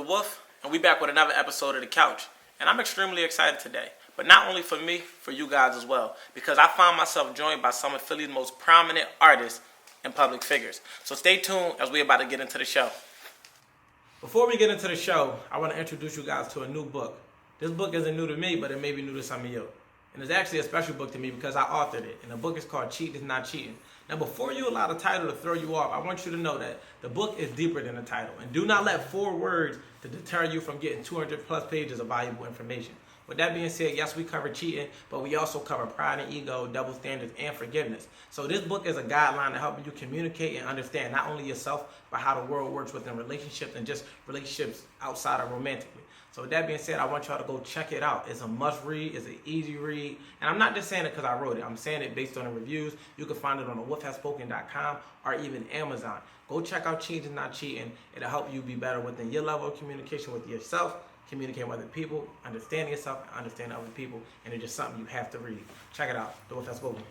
Wolf, and we back with another episode of The Couch. And I'm extremely excited today, but not only for me, for you guys as well, because I found myself joined by some of Philly's most prominent artists and public figures. So stay tuned as we're about to get into the show. Before we get into the show, I want to introduce you guys to a new book. This book isn't new to me, but it may be new to some of you. And it's actually a special book to me because I authored it. And the book is called Cheating is Not Cheating. Now, before you allow the title to throw you off, I want you to know that the book is deeper than the title. And do not let 4 words to deter you from getting 200 plus pages of valuable information. With that being said, yes, we cover cheating, but we also cover pride and ego, double standards, and forgiveness. So this book is a guideline to help you communicate and understand not only yourself, but how the world works within relationships and just relationships outside of romantically. So with that being said, I want y'all to go check it out. It's a must read. It's an easy read. And I'm not just saying it because I wrote it. I'm saying it based on the reviews. You can find it on the wolfnetworkwse.com or even Amazon. Go check out Cheating is Not Cheating. It'll help you be better within your level of communication with yourself, communicating with other people, understanding yourself, and understanding other people. And it's just something you have to read. Check it out. The Wolf Has Spoken.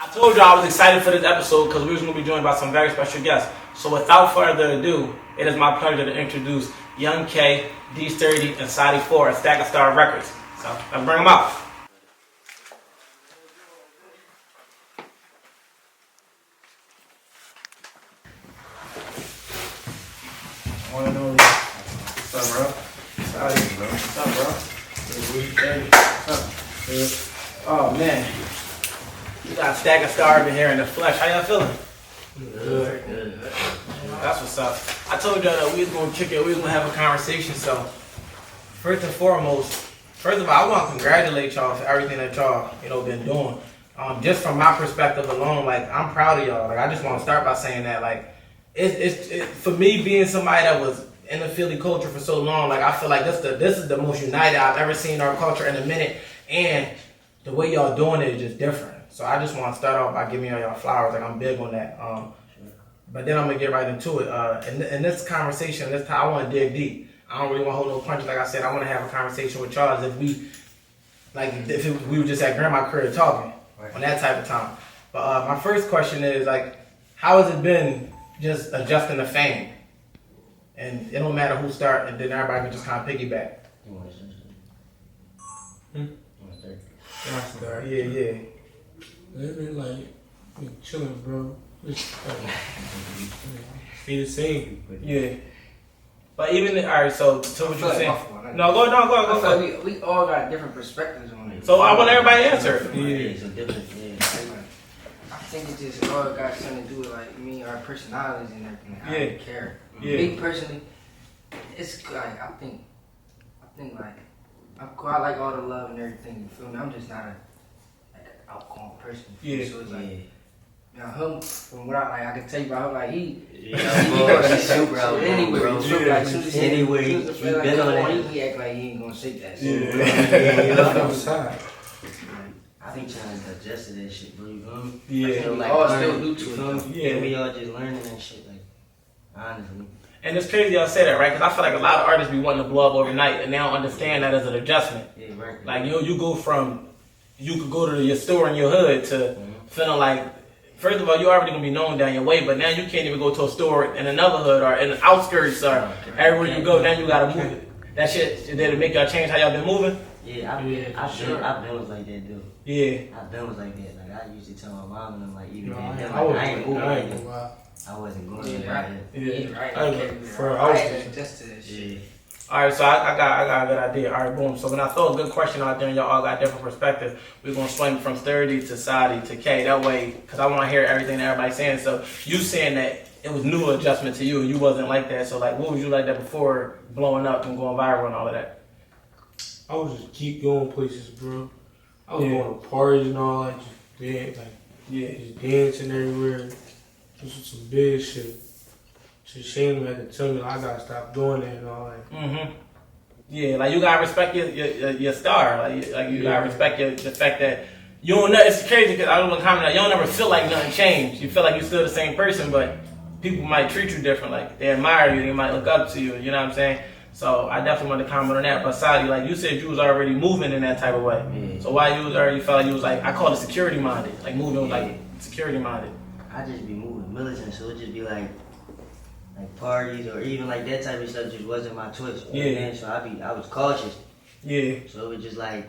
I told you I was excited for this episode because we was going to be joined by some very special guests. So without further ado, it is my pleasure to introduce Young K, D.Sturdy, and SaadiFour at SaadiFour Records. So let's bring them out. One and only. What's up, bro? Saadi, bro. What's up, bro? What's up? Oh, man. You got SaadiFour up in here in the flesh. How y'all feeling? Good. That's what's up. I told y'all that we was gonna kick it. We was gonna have a conversation. So, first and foremost, first of all, I want to congratulate y'all for everything that y'all been doing. Just from my perspective alone, like I'm proud of y'all. Like I just want to start by saying that, like it's for me being somebody that was in the Philly culture for so long. Like I feel like this is the most united I've ever seen our culture in a minute, and the way y'all doing it is just different. So I just want to start off by giving y'all flowers. Like I'm big on that. But then I'm gonna get right into it. In this conversation, this time I want to dig deep. I don't really want to hold no punches. Like I said, I want to have a conversation with y'all as if we were just at grandma crib talking on that type of time. But my first question is like, how has it been just adjusting to fame? And it don't matter who start, and then everybody can just kind of piggyback. You want to start? Yeah. It's been like chilling, bro. Just be the same. Yeah. But even alright, so what you saying? Go. We all got different perspectives on it. So I want everybody to answer. I think it just all got something to do with like our personalities and everything. How we care. Yeah. Me personally, it's like I think like I like all the love and everything. You feel me? I'm just not an outgoing person. Yeah. So it's like. Now him, from what I can tell you about him, like he super out anyway, bro. Anyway, he been on that. He act like he ain't gonna shake that. I think trying to adjust to that shit, bro. You feel me? Yeah. Still new to it. Yeah, we all just learning that shit, like honestly. And it's crazy y'all say that, right? Because I feel like a lot of artists be wanting to blow up overnight, and they don't understand that as an adjustment. Yeah, right. Like you go from you could go to your store in your hood to feeling like. First of all, you're already gonna be known down your way, but now you can't even go to a store in another hood or in the outskirts or everywhere you go. Now you gotta move it. That shit did it make y'all change how y'all been moving? Yeah, I've been was like that, dude. Yeah. I've been was like that. Like I used to tell my mom and I'm like, even I ain't moving I like ain't that. I wasn't going like Right. that. Yeah. Right. I was Just to this shit. Yeah. Alright, so I got a good idea. Alright, boom. So when I throw a good question out there and y'all all got different perspectives, we're gonna swing from Sturdy to Saadi to K. That way, because I want to hear everything that everybody's saying. So you saying that it was new adjustment to you and you wasn't like that. So like, what was you like that before blowing up and going viral and all of that? I was just keep going places, bro. I was going to parties and all that, just dancing everywhere. This was some big shit. It's a shame they had to tell me I gotta stop doing that and all that. Yeah, like you gotta respect your star. Like you gotta respect the fact that you don't know. It's crazy because I don't want to comment. You don't ever feel like nothing changed. You feel like you're still the same person, but people might treat you different. Like they admire you, they might look up to you. You know what I'm saying? So I definitely want to comment on that. But Saadi, like you said, you was already moving in that type of way. Yeah. So why you was already felt like you was like, I call it security minded. Like moving was like security minded. I just be moving militant, so it just be like like parties or even like that type of stuff just wasn't my choice. Yeah. So I was cautious. Yeah. So it was just like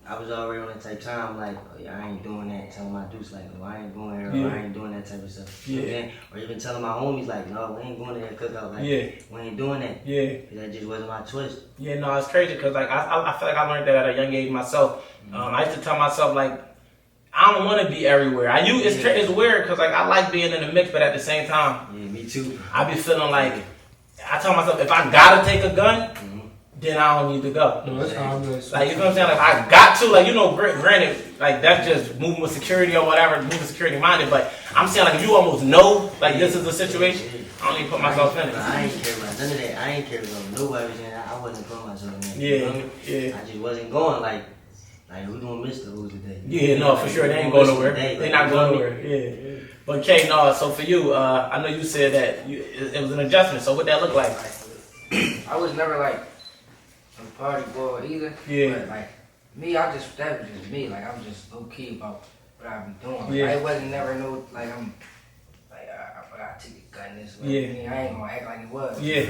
I was already on that type of time, like, oh, yeah, I ain't doing that. Telling my dudes like, oh, I ain't going here, or I ain't doing that type of stuff. Yeah. Or even telling my homies like, no, we ain't going to that cookout. Like, we ain't doing that. Yeah. That just wasn't my choice. Yeah, no, it's crazy because like I feel like I learned that at a young age myself. I used to tell myself like, I don't want to be everywhere. It's weird because like I like being in the mix, but at the same time, yeah, me too. I be feeling like I tell myself if I gotta take a gun, then I don't need to go. No, that's how I'm like, you know what I'm saying? Like, I got to, like, you know, granted, like, that's just moving with security or whatever, moving security minded, but I'm saying, like, if you almost know, like, this is the situation, I don't even put myself in it. I ain't care about none of that. I ain't care about nobody was in it. I wasn't putting myself in that. Yeah. I just wasn't going, like we gonna miss the who's today. Yeah, no, for sure. They ain't going nowhere. They're not going nowhere. Yeah. But, K, no, so for you, I know you said that it was an adjustment, so what that look like? I was never, like, a party boy either. Yeah. But like that was just me. Like I'm just low key about what I be doing. Like, Yeah. I wasn't never no like I'm like I gotta take a gun this way. Yeah. I ain't gonna act like it was. Yeah.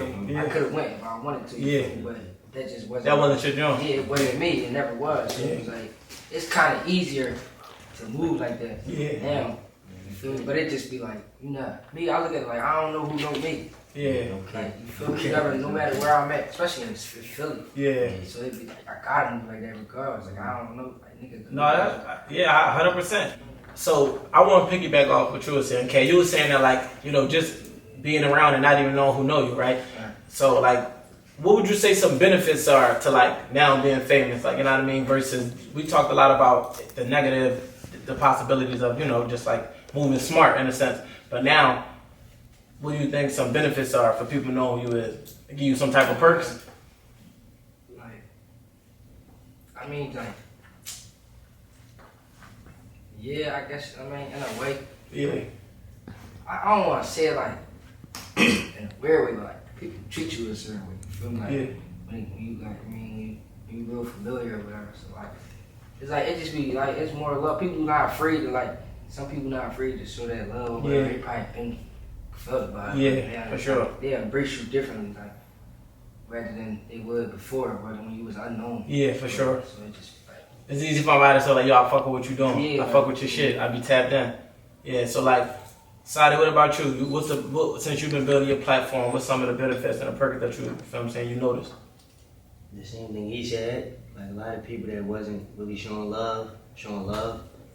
I could have went if I wanted to. Yeah. But that just wasn't. That wasn't your joint. Yeah, it wasn't me. It never was. So it was like it's kind of easier to move like that. Yeah. Now, you feel me? But it just be like me. I look at it like I don't know who know me. Yeah. Like, you feel me? You never, no matter where I'm at, especially in Philly. Yeah. So it'd be like, I gotta move like that regardless. Like, I don't know. Like, nigga. No, yeah, 100%. So I want to piggyback off what you were saying, Kay. You were saying that, like, you know, just being around and not even knowing who know you, right? So, like, what would you say some benefits are to, like, now being famous? Like, you know what I mean? Versus, we talked a lot about the negative, the possibilities of, you know, just, like, moving smart in a sense. But now, what do you think some benefits are for people knowing who you is? Give you some type of perks? Like, I mean, like, yeah, I guess, I mean, in a way. Yeah. I don't want to say it, like, in a weird way, but, like, people treat you a certain way. You feel me? Like, when you, like, I mean, you real familiar or whatever. So, like, it's like, it just be, like, it's more love. People not afraid to, like, some people not afraid to show that love or whatever. They probably think, felt about it. Yeah, for sure. They embrace you differently, like, rather than they would before, rather when you was unknown. Yeah, for sure. So it just like it's easy for my to say like, yo, I fuck with what you doing. Yeah, I fuck with your shit. I be tapped in. Yeah, so like, Saadi, what about you? Since you've been building your platform, what's some of the benefits and the perks that you feel what I'm saying you noticed? The same thing he said. Like a lot of people that wasn't really showing love.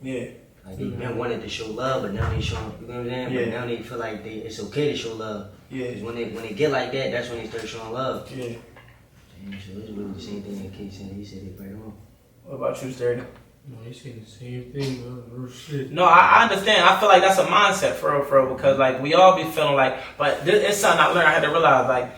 Yeah. Like they been wanted to show love, but now they showing, you know what I'm saying? Yeah. But now they feel like it's okay to show love. Yeah. Because when they get like that, that's when they start showing love. Yeah. And so it's really the same thing that K said. He said it right on. What about you, Sturdy? No, he said the same thing, bro. Real shit. No, I understand. I feel like that's a mindset for real, because like we all be feeling like, but it's something I learned. I had to realize like,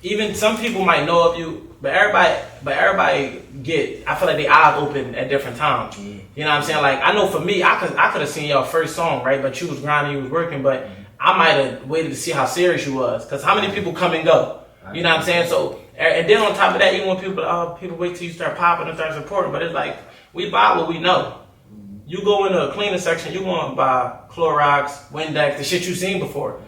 even some people might know of you, but everybody get. I feel like they eyes open at different times. Yeah. You know what I'm saying? Like I know for me, I could have seen your first song, right? But you was grinding, you was working, but I might have waited to see how serious you was, because how many people come and go? You know what I'm saying? So and then on top of that, even when people wait till you start popping and start supporting, but it's like we buy what we know. You go into a cleaner section, you want to buy Clorox, Windex, the shit you seen before.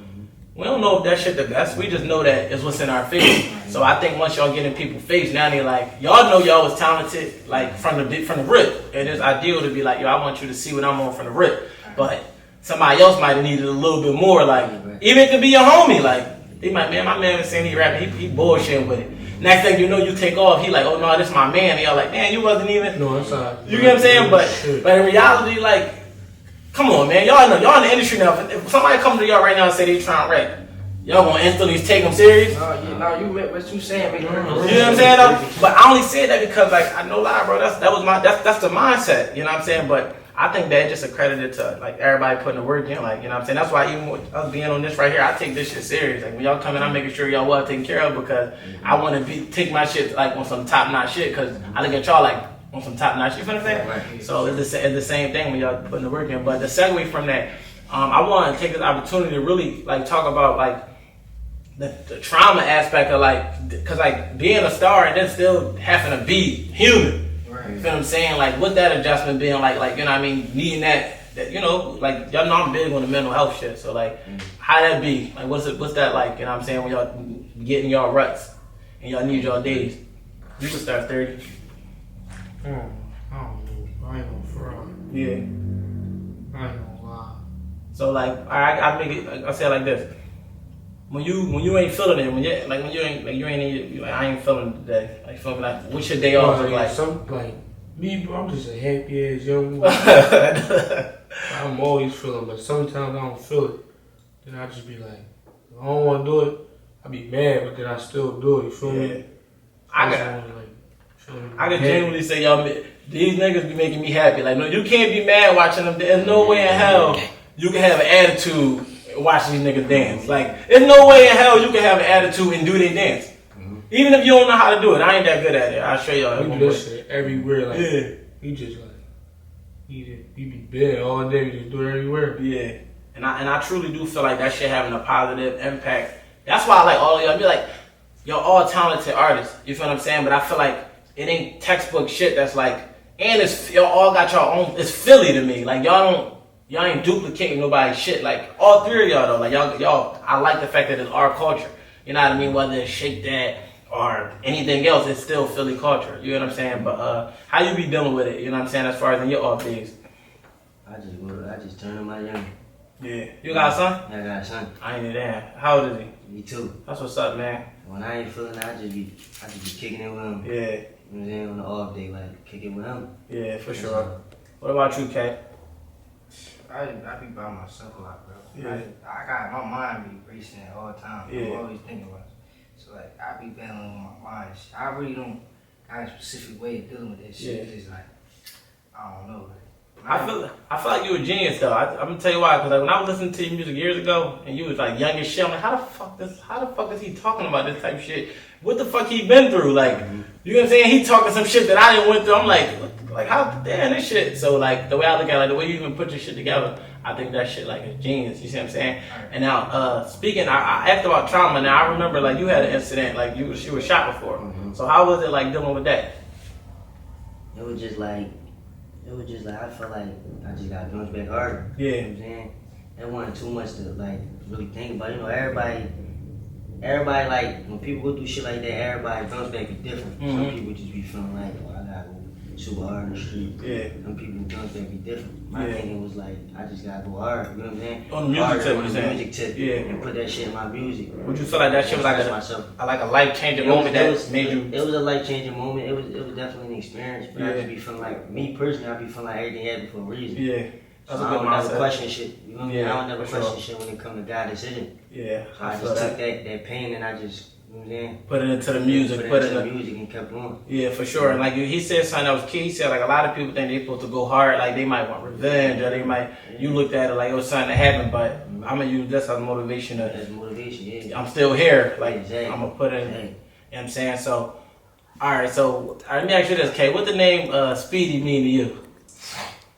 We don't know if that shit the best. We just know that it's what's in our face. So I think once y'all get in people's face, now they like, y'all know y'all was talented like from the rip. And it's ideal to be like, yo, I want you to see what I'm on from the rip. But somebody else might have needed a little bit more. Like, even it could be your homie. Like, they might, man, my man was saying he rapping, he bullshitting with it. Next thing you know, you take off, he like, oh no, this my man. And y'all like, man, you wasn't even. No, that's all right. You get what I'm saying? But in reality, like, come on, man. Y'all know, y'all in the industry now. If somebody come to y'all right now and say they trying to rap, y'all gonna instantly take them serious? No, you meant what you saying, big. You know what I'm saying? Though? But I only said that because, like, I know lie, bro. That's the mindset. You know what I'm saying? But I think that just accredited to like everybody putting the work in. Like, you know what I'm saying? That's why even with us being on this right here, I take this shit serious. Like when y'all come in, I'm making sure y'all well taken care of, because I want to take my shit like on some top notch shit. Because I look at y'all like on some top notch. You feel what I'm saying? Right. So it's the same thing when y'all putting the work in. But the segue from that, I want to take this opportunity to really like talk about like the trauma aspect of like, because like being a star and then still having to be human. Right. You feel what I'm saying? Like, what that adjustment being like, you know what I mean? Needing that that, you know, like y'all know I'm big on the mental health shit. So like, how that be? Like, what's that like? You know what I'm saying, when y'all getting y'all ruts and y'all need y'all days? You can start 30. I don't know. I ain't gonna front. Yeah. I ain't gonna lie. So like, I make it. I say it like this. When you ain't feeling it, when you ain't like, I ain't feeling it today. Like, feel me, like, what's your day off look like? Some like me, bro. I'm just a happy ass young boy. I'm always feeling, but sometimes I don't feel it. Then I just be like, I don't want to do it. I be mad, but then I still do it. You feel me? I can genuinely say y'all, these niggas be making me happy. Like, no, you can't be mad watching them. There's no way in hell you can have an attitude watching these niggas dance. Like, there's no way in hell you can have an attitude and do their dance. Even if you don't know how to do it. I ain't that good at it. I'll show y'all. We listen everywhere. Like, he just like, he be bad all day. We just do it everywhere. Yeah. And I truly do feel like that shit having a positive impact. That's why I like all of y'all. I be like, y'all all talented artists. You feel what I'm saying? But I feel like it ain't textbook shit that's like, and it's, y'all all got your own, it's Philly to me. Like, y'all ain't duplicating nobody's shit. Like, all three of y'all though, like y'all, I like the fact that it's our culture. You know what I mean? Whether it's Shake That or anything else, it's still Philly culture. You know what I'm saying? But how you be dealing with it? You know what I'm saying? As far as in your off days. I just turned on my young. Yeah. You got a son? Yeah, I got a son. I ain't damn. How old is he? Me too. That's what's up, man. When I ain't feeling it, I just be kicking it with him. Yeah. You know what I'm saying? On the off day, like, kick it with him. Yeah, for sure. What about you, K? I be by myself a lot, bro. Yeah. I got my mind be racing all the time. Yeah. I'm always thinking about it. So like I be battling with my mind. I really don't got a specific way of dealing with this shit. Yeah. It's just like I don't know. I feel like you a genius though. I'm gonna tell you why. Cause like when I was listening to your music years ago, and you was like young as shit, I'm like, how the fuck is he talking about this type of shit? What the fuck he been through? Like, you know what I'm saying? He talking some shit that I didn't went through. I'm like how damn this shit. So like the way I look at it, like the way you even put your shit together, I think that shit like is genius. You see what I'm saying? And now speaking, I asked about trauma. Now I remember like you had an incident, like she was shot before. Mm-hmm. So how was it like dealing with that? It was just like I felt like I just got guns back harder. Yeah. You know what I'm saying? It wasn't too much to like really think about. You know, everybody like when people go through shit like that, everybody bounce back be different. Some people just be feeling like, oh, I gotta go super hard in the street. Yeah. Some people bounce back be different. My Yeah. thinking was like, I just gotta go hard. You know what I'm saying? On the music Harder tip, on you the saying? music tip. Yeah. And put that shit in my music. Would you feel like that shit was like a life changing moment that made you? It was a life changing moment. It was definitely an experience. But I Yeah. just be feeling like, me personally, I be feeling like everything happened for a reason. Yeah. That's So a I good don't never mindset. question shit. You know what I mean? Yeah, I don't never for question sure. shit when it comes to God's decision. Yeah. So I feel just took that pain and I just, you know what I'm saying? Put it into the music. Put it into the music and kept going. Yeah, for sure. And like he said something that was key. He said like a lot of people think they're supposed to go hard, like they might want revenge or they might. You looked at it like it was something that happened, but I'm gonna use this as motivation. That's motivation, yeah. I'm still here. Like Exactly. I'm gonna put in. Exactly. You know what I'm saying? So, all right. So let me ask you this, Kay. What the name Speedy mean to you?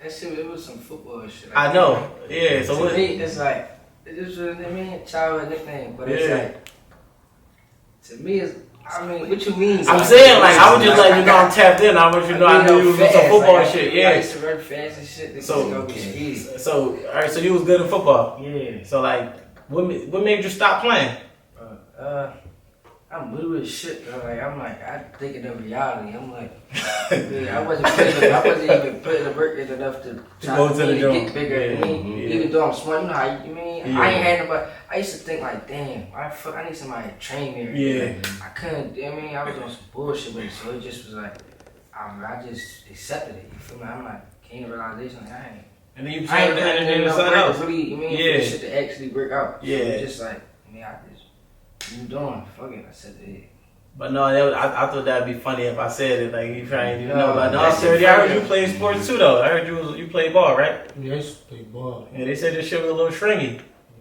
That shit, it was some football shit. I know. Yeah. So to what? me, it's like it's what I mean, childhood nickname, but it's Yeah. like to me, it's. I mean, what you mean? I'm saying like I would just let you know I'm tapped in. I want you to know I knew you was some football like, shit. I Yeah. used to run fast and shit. So- Go be speedy. So all right. So you was good in football. Yeah. So like, what made you stop playing? I'm blue as shit, though. I'm thinking of reality. I'm like, I wasn't even putting the work in enough to go to the gym. get bigger. Yeah, I mean, yeah. even though I'm smart, you know how you mean. Yeah. I ain't had nobody. I used to think like, damn, I need somebody to train me. Yeah. I couldn't. I mean, I was on some bullshit with it, so it just was like, I just accepted it. You feel me? I'm like, came to realization like, I ain't. And then you I ain't turned the putting energy in into no something work else. to really, you mean, Yeah. for the shit to actually work out. Yeah. So it's just like, I mean, I just, you doing? Fuck it. I said it. But no, I thought that'd be funny if I said it. Like you trying to No, know. But no, that's Sturdy, I heard funny. you played sports too, though. I heard you played ball, right? Yeah, I used to play ball. Yeah, they said your shit was a little stringy.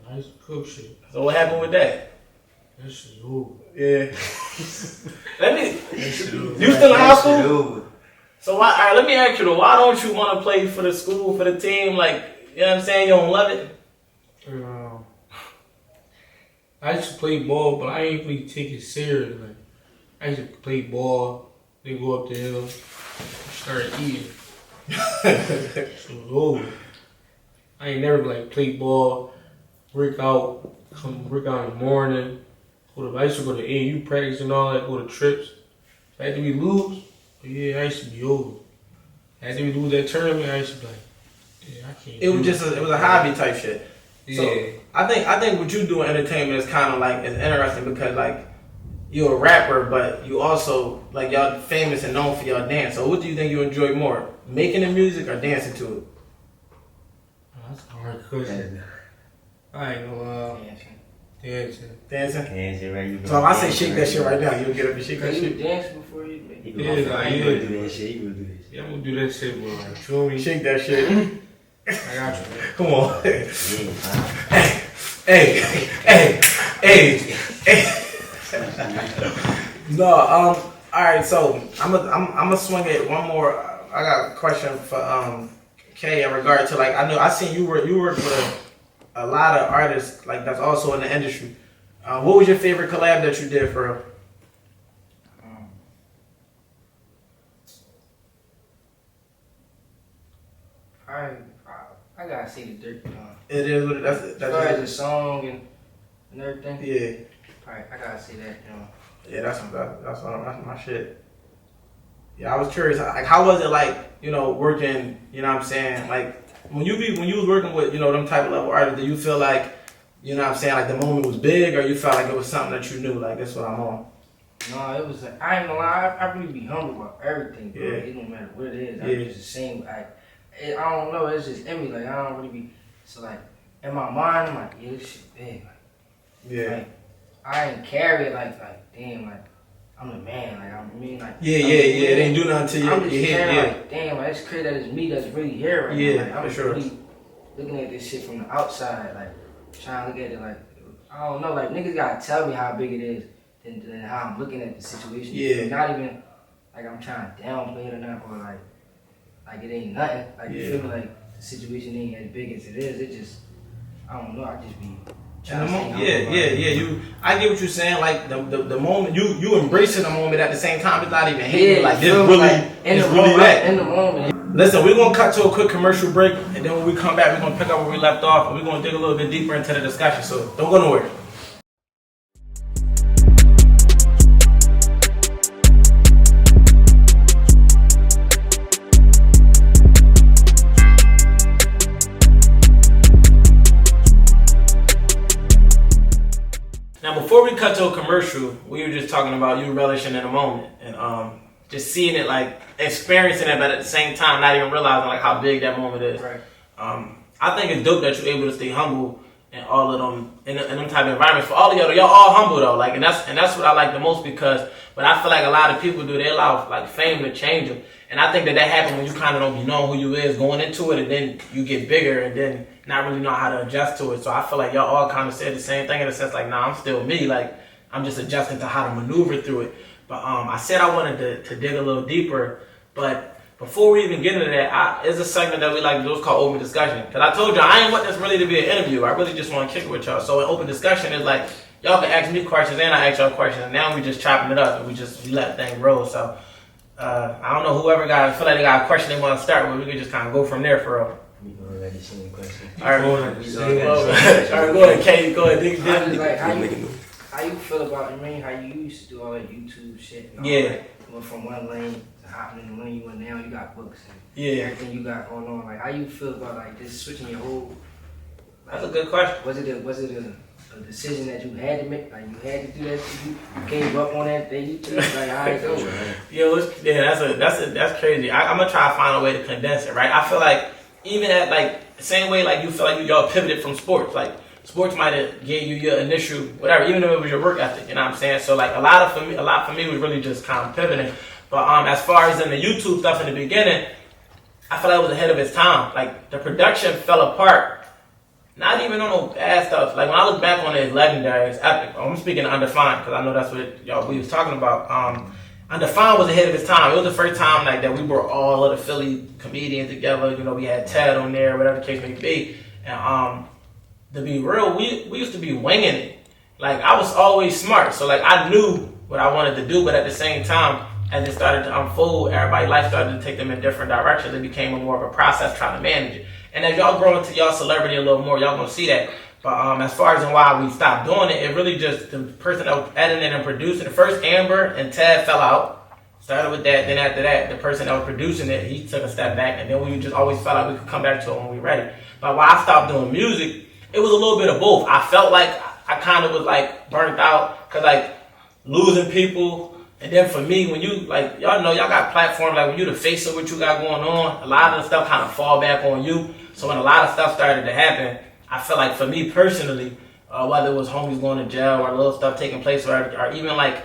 I used to cook shit. So what happened with that? That shit's over. Yeah. You still in high school? So why? All right, let me ask you though. Why don't you want to play for the school, for the team? Like, you know what I'm saying? You don't love it. I used to play ball, but I ain't really take it serious. Like, I used to play ball, then go up the hill, start eating. So it was over. I ain't never like play ball, work out in the morning. I used to go to AU practice and all that, go to trips. After we lose, yeah, I used to be over. After we lose that tournament, I used to be like, yeah, I can't. It was a hobby type shit. Yeah. So I think what you do in entertainment is kind of like is interesting because like you're a rapper, but you also like y'all famous and known for y'all dance. So what do you think you enjoy more, making the music or dancing to it? Oh, that's a hard question. I ain't know. Dancing. Dancing, right? So if I say shake that shit right now, you'll get up and shake that You shit. dance before you make You Yeah, gonna like, do yeah. that shit. You gonna do that shit. Yeah, I'm gonna do that shit, bro. Like, feel me? Shake that shit. I got you, man. Come on. Yeah, Hey. No, all right. So I'm gonna swing it one more. I got a question for K in regard to like I seen you work with a lot of artists like that's also in the industry. What was your favorite collab that you did for real? I gotta see the dirt. It is what that's As far as the song and everything. yeah. Alright, I gotta see that. Yeah, that's my shit. Yeah, I was curious. Like, how was it like? Working. You know what I'm saying? Like when you was working with them type of level artists, do you feel like what I'm saying? Like the moment was big, or you felt like it was something that you knew? Like that's what I'm on. No, it was. I ain't gonna lie. I really be humble about everything, bro. Yeah. It don't matter what it is. Yeah. I'm just the same. I don't know. It's just in me. Like I don't really be. So like in my mind, I'm like, yeah, this shit big. Like, Yeah. like, I ain't carry it like damn, like I'm the man. Like I mean, like Yeah. It ain't do nothing to you. I'm just You hit, saying, yeah. like damn, like it's crazy that it's me that's really here right Yeah, now. Like, I'm for sure. really looking at this shit from the outside, like trying to look at it. Like I don't know, like niggas gotta tell me how big it is than how I'm looking at the situation. Yeah. Not even like I'm trying to downplay it or not, or like it ain't nothing. Like you feel me? Like the situation ain't as big as it is. It just I don't know. I just be. I get what you're saying. Like the moment you embracing the moment at the same time, it's not even hating. Like this really, it's really that. In the moment. Listen, we're gonna cut to a quick commercial break, and then when we come back, we're gonna pick up where we left off, and we're gonna dig a little bit deeper into the discussion. So don't go nowhere. Now, before we cut to a commercial, we were just talking about you relishing in the moment and just seeing it, like experiencing it, but at the same time, not even realizing like how big that moment is. Right. I think it's dope that you're able to stay humble in all of them in them type of environments. For all of y'all all humble though, like, and that's what I like the most because. But I feel like a lot of people do, they allow like fame to change them, and I think that happens when you kind of don't be knowing who you is going into it, and then you get bigger, and then not really know how to adjust to it. So I feel like y'all all kind of said the same thing in a sense, like, nah, I'm still me, like I'm just adjusting to how to maneuver through it. But I said I wanted to dig a little deeper, but before we even get into that, there's a segment that we like to do, it's called open discussion. Because I told you I ain't want this really to be an interview. I really just want to kick it with y'all. So an open discussion is like y'all can ask me questions and I ask y'all questions. And now we just chopping it up and we let the thing roll. So I don't know whoever feel like they got a question they want to start with. We can just kind of go from there for real. We already seen the question. All right, go ahead, Kate. Go ahead. I just like how you feel about how you used to do all that YouTube shit. And all Yeah. that. Went from one lane to hopping in the lane you in now. You got books and Yeah. everything you got going on. Like how you feel about like just switching your whole. Like, That's a good question. Was it a decision that you had to make? Like you had to do that? You gave up on that YouTube? Like how it go? That's crazy. I'm gonna try to find a way to condense it, right? I feel like even at like the same way like you feel like y'all pivoted from sports, like sports might have gave you your initial whatever, even though it was your work ethic, you know what I'm saying? So like a lot for me was really just kind of pivoting. But as far as in the YouTube stuff in the beginning, I feel like it was ahead of its time. Like the production fell apart. Not even on no bad stuff. Like when I look back on it, it's legendary, it's epic. I'm speaking of Undefined because I know that's what we was talking about. Undefined was ahead of its time. It was the first time like that we brought all of the Philly comedians together. You know, we had Ted on there, whatever the case may be. And to be real, we used to be winging it. Like I was always smart, so like I knew what I wanted to do, but at the same time, as it started to unfold, everybody's life started to take them in different directions. It became more of a process trying to manage it. And as y'all grow into y'all celebrity a little more, y'all gonna see that. But as far as why we stopped doing it, it really just the person that was editing and producing. First, Amber and Tad fell out. Started with that. Then after that, the person that was producing it, he took a step back. And then we just always felt like we could come back to it when we were ready. But why I stopped doing music, it was a little bit of both. I felt like I kind of was like burnt out because like losing people. And then for me, when you like, y'all know y'all got platforms, like when you the face of what you got going on, a lot of the stuff kind of fall back on you. So when a lot of stuff started to happen, I feel like for me personally, whether it was homies going to jail or little stuff taking place or even like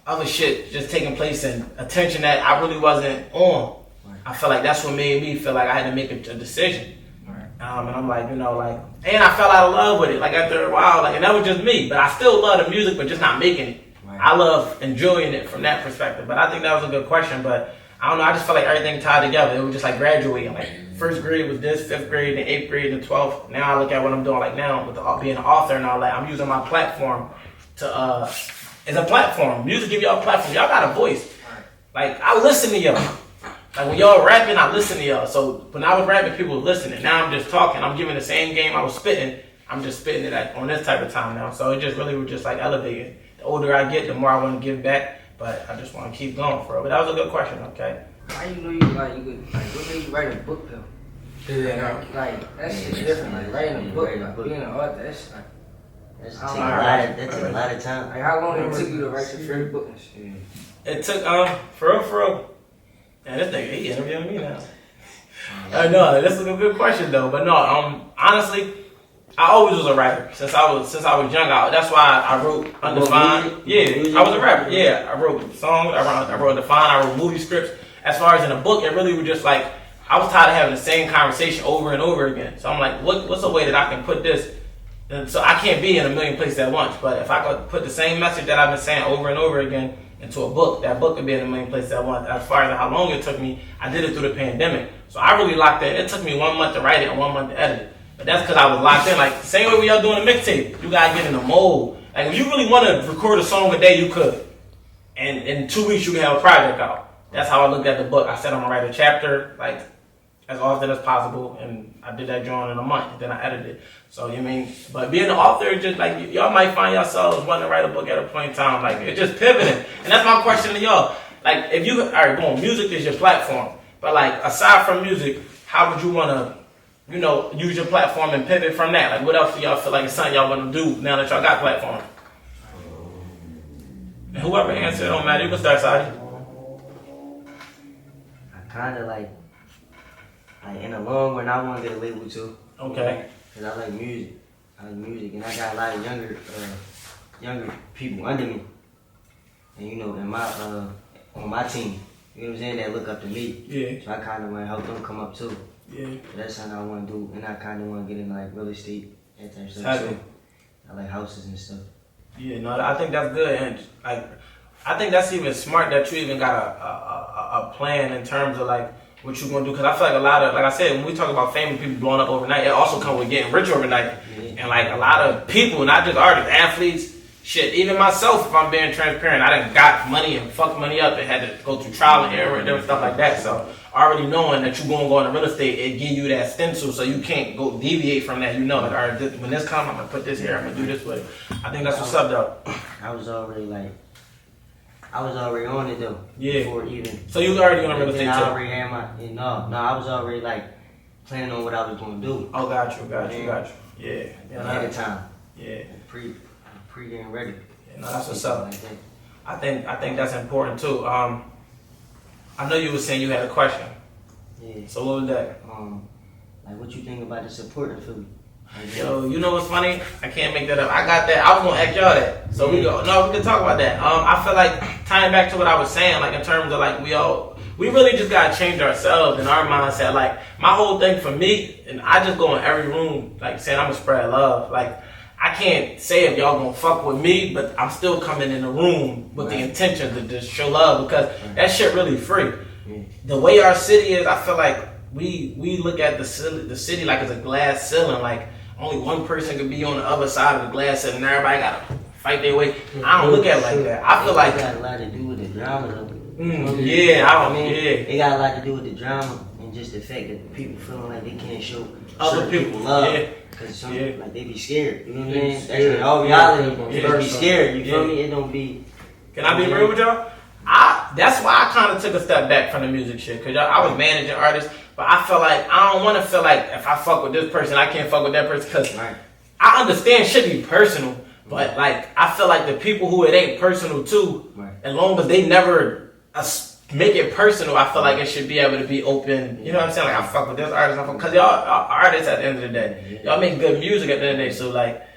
other shit just taking place and attention that I really wasn't on, right. I feel like that's what made me feel like I had to make a decision. Right. And I'm like, you know, like, and I fell out of love with it. Like after a while, like, and that was just me. But I still love the music, but just not making it. Right. I love enjoying it from that perspective. But I think that was a good question. But I don't know. I just felt like everything tied together. It was just like graduating. Like first grade was this, 5th grade, then 8th grade, then 12th. Now I look at what I'm doing like now with being an author and all that. I'm using my platform to as a platform. Music give y'all a platform. Y'all got a voice. Like I listen to y'all. Like when y'all rapping, I listen to y'all. So when I was rapping, people were listening. Now I'm just talking. I'm giving the same game I was spitting. I'm just spitting it on this type of time now. So it just really was just like elevating. The older I get, the more I want to give back. But I just want to keep going for it. But that was a good question, okay? How you know you could, like, what made you write a book though? Yeah. Like that shit's different. Like writing a book, like being an author, that's like. That's a lot of time. Like how long it took you to write your first book and shit? It took for real. Man, this nigga he interviewing me now. No, this is a good question though. But no, honestly, I always was a rapper since I was young. That's why I wrote Undefined. Yeah, I was a rapper. Yeah, I wrote songs. I wrote Undefined. I wrote movie scripts. As far as in a book, it really was just like I was tired of having the same conversation over and over again. So I'm like, what's a way that I can put this? And so I can't be in a million places at once. But if I could put the same message that I've been saying over and over again into a book, that book could be in a million places at once. As far as how long it took me, I did it through the pandemic. So I really locked in. It took me 1 month to write it and 1 month to edit it. But that's because I was locked in. Like, same way we all doing a mixtape. You gotta get in the mold. Like, if you really want to record a song a day, you could. And in 2 weeks, you can have a project out. That's how I looked at the book. I said I'm gonna write a chapter, like, as often as possible. And I did that drawing in a month. And then I edited it. So, you mean, but being an author, just like, y'all might find yourselves wanting to write a book at a point in time. Like, it's just pivoting. And that's my question to y'all. Like, if you, all right, boom, music is your platform. But, like, aside from music, how would you want to, you know, use your platform and pivot from that? Like, what else do y'all feel like it's something y'all want to do now that y'all got platform? And whoever answered, it don't matter. You can start, Saadi. I kind of like in the long run, I want to get a label too. Okay. Cause I like music. And I got a lot of younger people under me. And you know, in my on my team, you know what I'm saying, that look up to me. Yeah. So I kind of want to help them come up too. Yeah. So that's something I want to do, and I kind of want to get into like real estate, that type of stuff too. I like houses and stuff. Yeah, no, I think that's good, and I think that's even smart that you even got a plan in terms of like what you're gonna do. Because I feel like a lot of, like I said, when we talk about famous people blowing up overnight, it also comes with getting rich overnight. Yeah. And like a lot of people, not just artists, athletes, shit, even myself, if I'm being transparent, I done got money and fucked money up and had to go through trial and error and different stuff like that. So already knowing that you're gonna go into real estate, it give you that stencil so you can't go deviate from that. You know, like, all right, when this comes, I'm gonna put this here, I'm gonna do this with it. I think that's what's up though. I was already on it though. Yeah. Before even. So you was already on real estate too? I already had my, I was already like planning on what I was gonna do. Oh, got you. Yeah. Ahead of time. Yeah. Pre getting ready. Yeah, no, that's what's up. Like that. I think that's important too. I know you were saying you had a question. Yeah. So what was that? Like what you think about the support in Philly? Yo, you know what's funny? I can't make that up. I got that. I was gonna ask y'all that. So we can talk about that. I feel like tying back to what I was saying, like in terms of like we really just gotta change ourselves and our mindset. Like my whole thing for me, and I just go in every room like saying I'm gonna spread love. Like I can't say if y'all gonna fuck with me, but I'm still coming in the room with the intention to just show love because that shit really free. The way our city is, I feel like we look at the city like it's a glass ceiling. Like only one person could be on the other side of the glass ceiling and everybody gotta fight their way. I don't look at it like that. I feel like it got a lot to do with the drama though. Yeah, I don't. It got a lot to do with the drama and just the fact that people feeling like they can't show Other people love. Yeah. Cause some like they be scared. You know what I mean? That's in all reality. You be scared. You feel me? It don't be. Can I be real with y'all? That's why I kind of took a step back from the music shit. Cause I was managing artists, but I felt like I don't want to feel like if I fuck with this person, I can't fuck with that person. Cause I understand shit be personal, but like I feel like the people who it ain't personal to, as long as they never make it personal, I feel like it should be able to be open. You know what I'm saying? Like I fuck with this artist, cause y'all are artists at the end of the day. Y'all make good music at the end of the day. So like,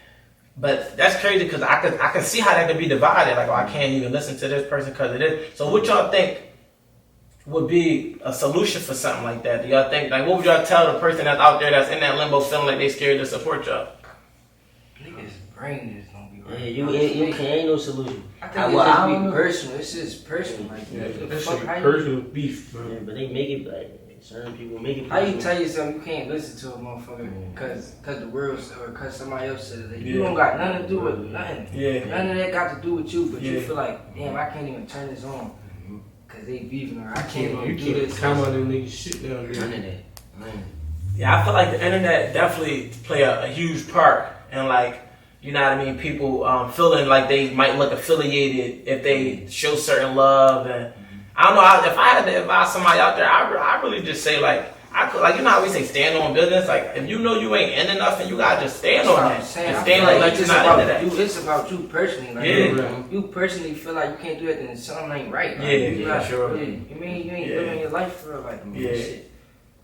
but that's crazy because I could see how that could be divided. Like, oh, I can't even listen to this person because of this. So what y'all think would be a solution for something like that? Do y'all think, like, what would y'all tell the person that's out there that's in that limbo feeling like they scared to support y'all? Niggas' brain is gonna be right. Yeah, you can't no solution. I think it's just be personal. It's just personal. Like, that should be personal beef, bro. Yeah, but they make it like certain people make it. How you tell yourself you can't listen to a motherfucker cause the world or cause somebody else said it? You don't got nothing to do with nothing. Yeah. None of that got to do with you, but you feel like, damn, I can't even turn this on cause they beefing or I can't even do this. Come on, them niggas shit down there. None of that. Yeah, I feel like the internet definitely play a huge part in like, you know what I mean, people feeling like they might look affiliated if they show certain love. And I don't know, if I had to advise somebody out there, I really just say like, you know how we say stand on business? Like, if you know you ain't in enough and you gotta just stand on that. And stand like you're not into that. It's about you personally. Like, you personally feel like you can't do it, then something ain't right. Like, sure. You mean you ain't living your life for real? Like, shit.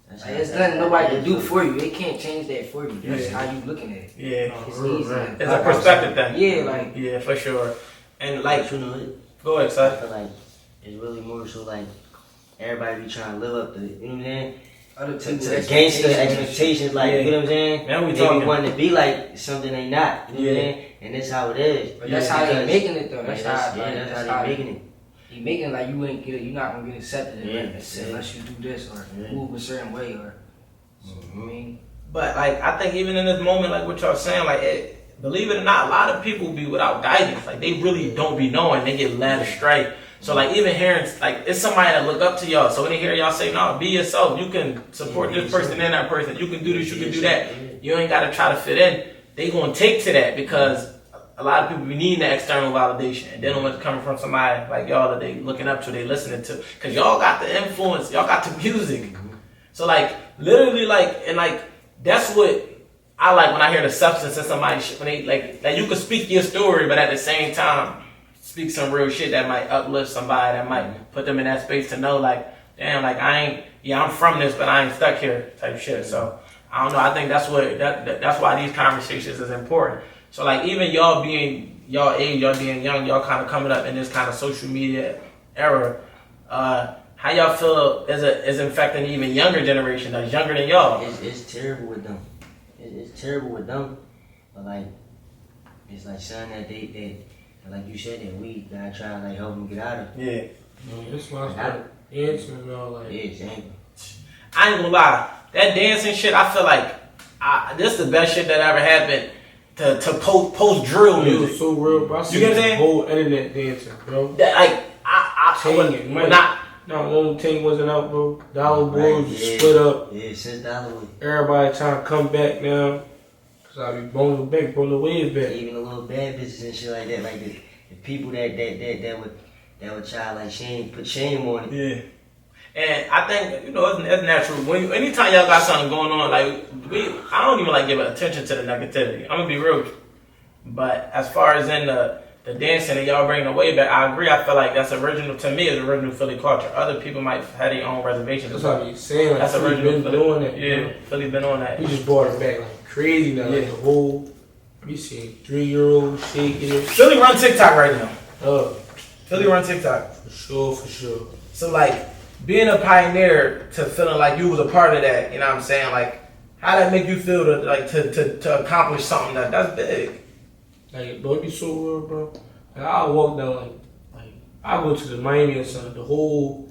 Like, it's nothing nobody can do for you. They can't change that for you. That's how you looking at it. Yeah. It's easy. It's a perspective thing. Yeah, like. Yeah, for sure. And like, you know, go ahead, I son. feel like it's really more so like everybody be trying to live up to, you know what I'm saying? To the gangster expectations, like, you know what I'm saying? Man, we they talking. be wanting to be like something they not, you know what I'm saying? And that's how it is. But that's how they making it though. That's how they making it. You making it like you ain't get it. You're not gonna get accepted Yeah. unless you do this or move a certain way or. I mean, But like, I think even in this moment, like what y'all saying, like, believe it or not, a lot of people be without guidance. Like they really don't be knowing. They get led astray. So like even hearing, like it's somebody that look up to y'all. So when they hear y'all say, no, be yourself. You can support this person and that person. You can do this, you can do that. You ain't got to try to fit in. They gonna take to that because a lot of people be needing that external validation. And then when it's coming from somebody like y'all that they looking up to, they listening to. Because y'all got the influence. Y'all got the music. So like literally like, and like that's what I like when I hear the substance of somebody when they like you can speak your story, but at the same time speak some real shit that might uplift somebody, that might put them in that space to know like, damn, like I'm from this, but I ain't stuck here type shit. So I don't know. I think that's what that's why these conversations is important. So like even y'all being y'all age, y'all being young, y'all kind of coming up in this kind of social media era. How y'all feel is infecting even younger generation that's younger than y'all? It's terrible with them. It's terrible with them. But like, it's like something that they like you said, that we gotta try to like help them get out of. Yeah. That's why I started dancing and all that. Yeah, exactly. I ain't gonna lie, that dancing shit, I feel like this is the best shit that ever happened to post drill music. It was so real, bro. I see You get what I'm the saying? whole internet dancing, bro. That like No, Tank wasn't out, bro. Dollar Boys Right, split up. Yeah, since Dollar Boy. Everybody trying to come back now. Cause I be boning back, the wave back. Even the little bad bitches and shit like that, like the people that would try like put shame on it. Yeah. And I think, you know, it's natural. Anytime y'all got something going on, like, I don't even like giving attention to the negativity. I'm gonna be real with you. But as far as in the dancing and y'all bringing the way back, I agree. I feel like that's original to me. Is original Philly culture. Other people might have their own reservations. That's what I'm saying. Like, That's Philly original. been doing that. Yeah, bro. Philly been on that. He just brought it back like crazy now. Like the whole, you see 3-year-olds shaking it. Philly run TikTok right now. Philly run TikTok. For sure, for sure. So like being a pioneer to feeling like you was a part of that, you know what I'm saying? Like how that make you feel to accomplish something that's big? Like, bro, it be so real, bro. Like, I walk down, like, I go to the Miami and something. The whole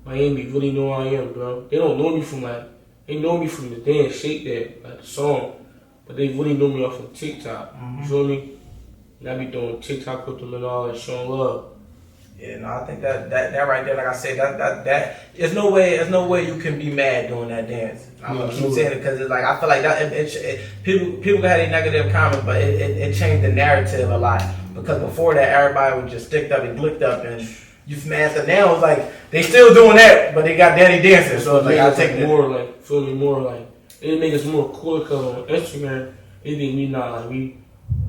Miami really know who I am, bro. They don't know me from, like, they know me from the dance, Shake That, like, the song. But they really know me off of TikTok. You feel me? And I be doing TikTok with them and all that, showing love. Yeah, no, I think that right there, like I said, that there's no way you can be mad doing that dance. I'm gonna keep saying it because it's like I feel like that people had a negative comment, but it changed the narrative a lot because before that everybody was just sticked up and glicked up and you smashed it. Now it's like they still doing that, but they got daddy dancing. So it's like I take it more like feel me more like it make us more cool because on Instagram they think we not like we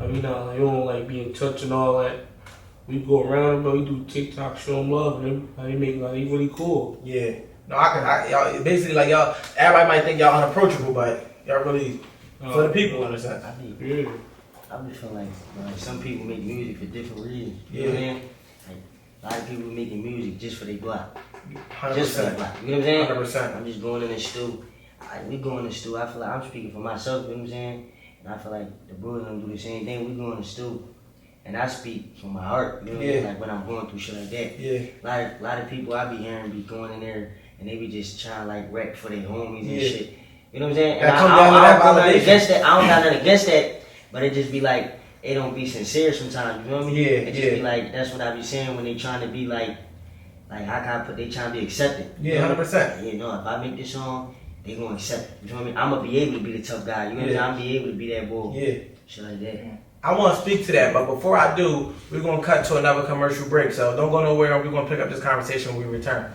you don't like be in touch and all that. We go around, but we do TikTok, show them love, and they make like they really cool. Yeah. No, y'all basically like y'all. Everybody might think y'all unapproachable, but y'all really for the people in a sense. I be feeling like some people make music for different reasons. You know what I'm saying? Like, a lot of people making music just for their block. 100%. Just for their block. You know what I'm saying? 100%. I'm just going in the stew. We go in the stew. I feel like I'm speaking for myself. You know what I'm saying? And I feel like the brothers don't do the same thing. We go in the stew. And I speak from my heart, you know what I mean? Like when I'm going through shit like that. Yeah. A lot of people I be hearing be going in there and they be just trying to like rap for their homies and shit. You know what I'm saying? And I don't got nothing against that. I don't got nothing against that. But it just be like, it don't be sincere sometimes, you know what I mean? Yeah, it just be like, that's what I be saying when they trying to be like how can I put, they trying to be accepted. Yeah, 100%. You know, if I make this song, they gonna accept it. You know what I mean? I'm gonna be able to be the tough guy. You know what I'm saying? I'm be able to be that boy. Yeah. Shit like that. I want to speak to that, but before I do, we're going to cut to another commercial break. So don't go nowhere. We're going to pick up this conversation when we return.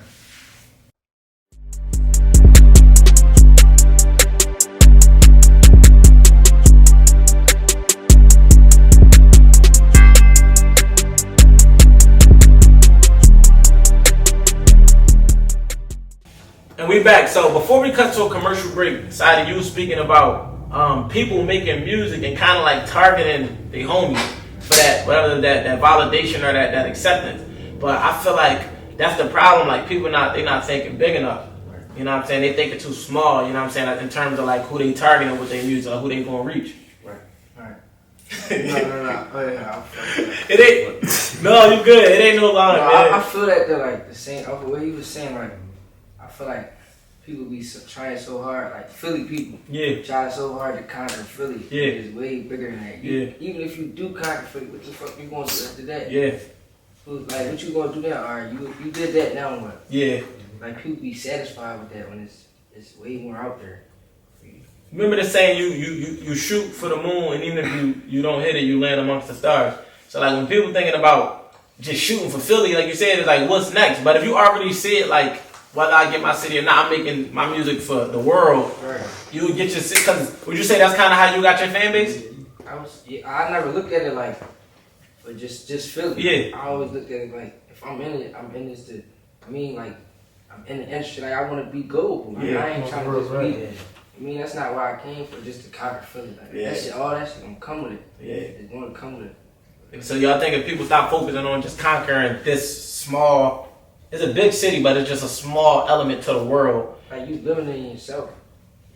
And we back. So before we cut to a commercial break, Saadi, you was speaking about people making music and kind of like targeting the homies for that, whatever that validation or that acceptance. But I feel like that's the problem. Like people they not thinking big enough. You know what I'm saying? They think it's too small. You know what I'm saying? Like in terms of like who they targeting with their music or who they gonna reach. Right. No. Oh, yeah, it ain't. No, you good. It ain't no line, man. I feel that they're like the same. What he was saying, like I feel like people be trying so hard, like Philly people. Yeah. Try so hard to conquer Philly. Yeah. It's way bigger than that. Even if you do conquer Philly, what the fuck you going to do after that? Yeah. Like, what you going to do now? Alright, you did that, now what? Yeah. Like, people be satisfied with that when it's way more out there. Remember the saying, you shoot for the moon, and even if you don't hit it, you land amongst the stars. So, like, when people thinking about just shooting for Philly, like you said, it's like, what's next? But if you already see it, like, whether I get my city or not, I'm making my music for the world. Right. You would get your city, because would you say that's kind of how you got your fan base? I never looked at it like, for just Philly. Yeah. I always looked at it like, if I'm in it, I'm in this I'm in the industry, like, I want to be global. Like, I ain't trying to just be. I mean, that's not why I came for, just to conquer Philly. Like, all that shit gonna come with it. Yeah. It's gonna come with it. So y'all think if people stop focusing on just conquering this small, it's a big city, but it's just a small element to the world. Like, you limiting yourself.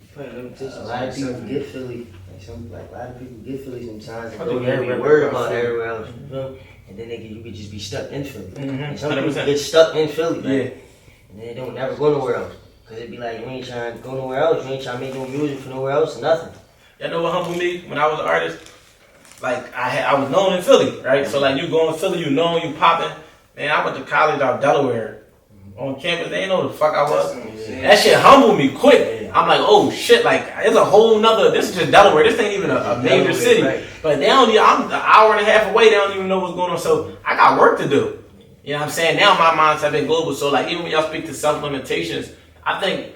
You putting limitations on yourself. A lot of people get Philly. A lot of people get Philly sometimes and I don't think even be worried about everywhere else. You know? And then you could just be stuck in Philly. And some people get stuck in Philly. Like, and they don't never go nowhere else. Cause it be like, you ain't trying to go nowhere else. You ain't trying to make no music for nowhere else or nothing. Y'all know what humbled me when I was an artist? Like, I was known in Philly, right? So, like, you go in Philly, you know, you popping. Man, I went to college out Delaware. On campus, they ain't know the fuck I was. That shit humbled me quick. I'm like, oh shit, like, it's a whole nother, this is just Delaware. This ain't even a major city. Right. But they don't, I'm an hour and a half away, they don't even know what's going on. So, I got work to do. You know what I'm saying? Now my minds have been global. So, like, even when y'all speak to self-limitations, I think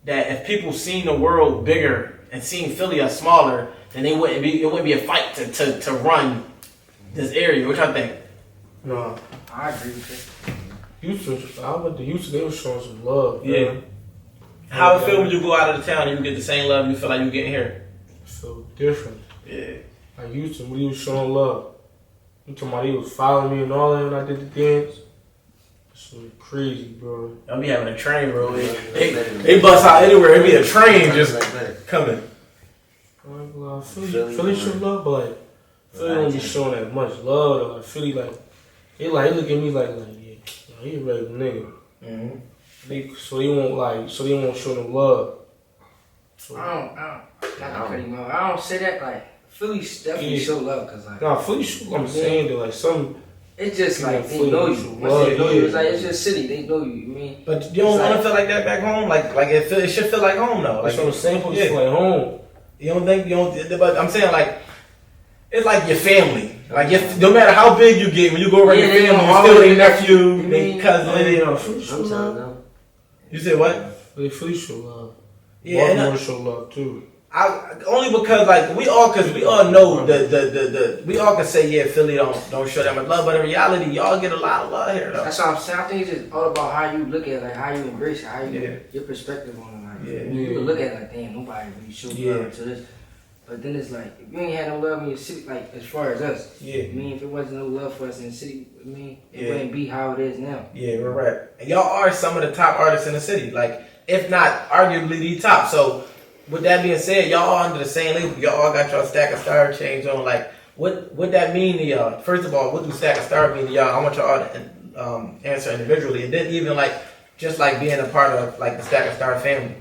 that if people seen the world bigger and seen Philly as smaller, then it wouldn't be a fight to run this area. What y'all think? No, I agree with that. Houston, I went to Houston, they was showing some love. Yeah. Man. How it feel when you go out of the town and you get the same love you feel like you getting here? So different. Yeah. Like Houston, when he was showing love. You talking about he was following me and all that when I did the dance? So crazy, bro. I'll be having a train, bro. They bust out anywhere. It'd be a train just coming. Philly show love, but like Philly don't be showing that much love. Though. Like Philly, like they look at me like yeah, he a regular nigga. Mm-hmm. So they won't show them love. So, I don't say that like Philly definitely show love, cause like Philly show. I'm saying that like some It's just People like they feel know you. you. Once they know you, it's like it's just city. They know you. You mean? But you don't want to feel like that back home. Like it should feel like home though. Like so simple. It's like home. You don't think you don't? But I'm saying like it's like your family. Like no matter how big you get, when you go around your family, you still their nephew, their cousin. You said what? They free show love. Yeah, Baltimore show love too. Only because like we all know the we all can say Philly don't show that much love, but in reality y'all get a lot of love here though. That's what I'm saying. I think it's just all about how you look at it, like how you embrace it, how you your perspective on it. Like you can look at it like damn, nobody really showed love to this. But then it's like if you ain't had no love in your city, like as far as us. I mean, if it wasn't no love for us in the city, I mean, it wouldn't be how it is now. Yeah, we're right. And y'all are some of the top artists in the city, like if not arguably the top. So with that being said, y'all all under the same label. Y'all all got your Stack of Star chains on. Like, what that mean to y'all? First of all, what do Stack of Star mean to y'all? I want y'all to answer individually, and then even like just like being a part of like the Stack of Star family.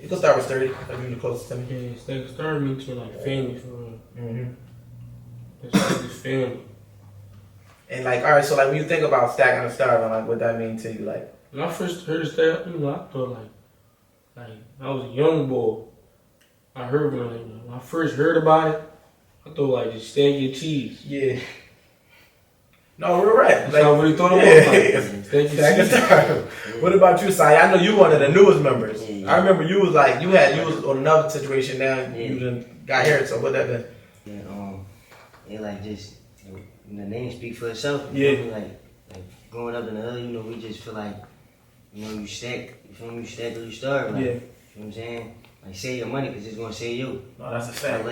You can start with Sturdy. Like you're the closest to me. Yeah, Stack of Star means like family for real. It's like this family. And like, all right, so like when you think about Stacking a Star, like what that mean to you? Like when I first heard Stack, I thought like I was a young boy. I heard when I first heard about it, I thought like just stack your cheese. Yeah. No, we're right. That's how I really thought it was. Stack a Star. What about you, Sai? I know you one of the newest members. I remember you was like you was on another situation now. You done got here, so what that been? Yeah, like just the name speak for itself. Like growing up in the hood, we just feel like you stack. You feel me? You stack till you starve. Like, you know what I'm saying? Like save your money because it's gonna save you. No, that's a fact.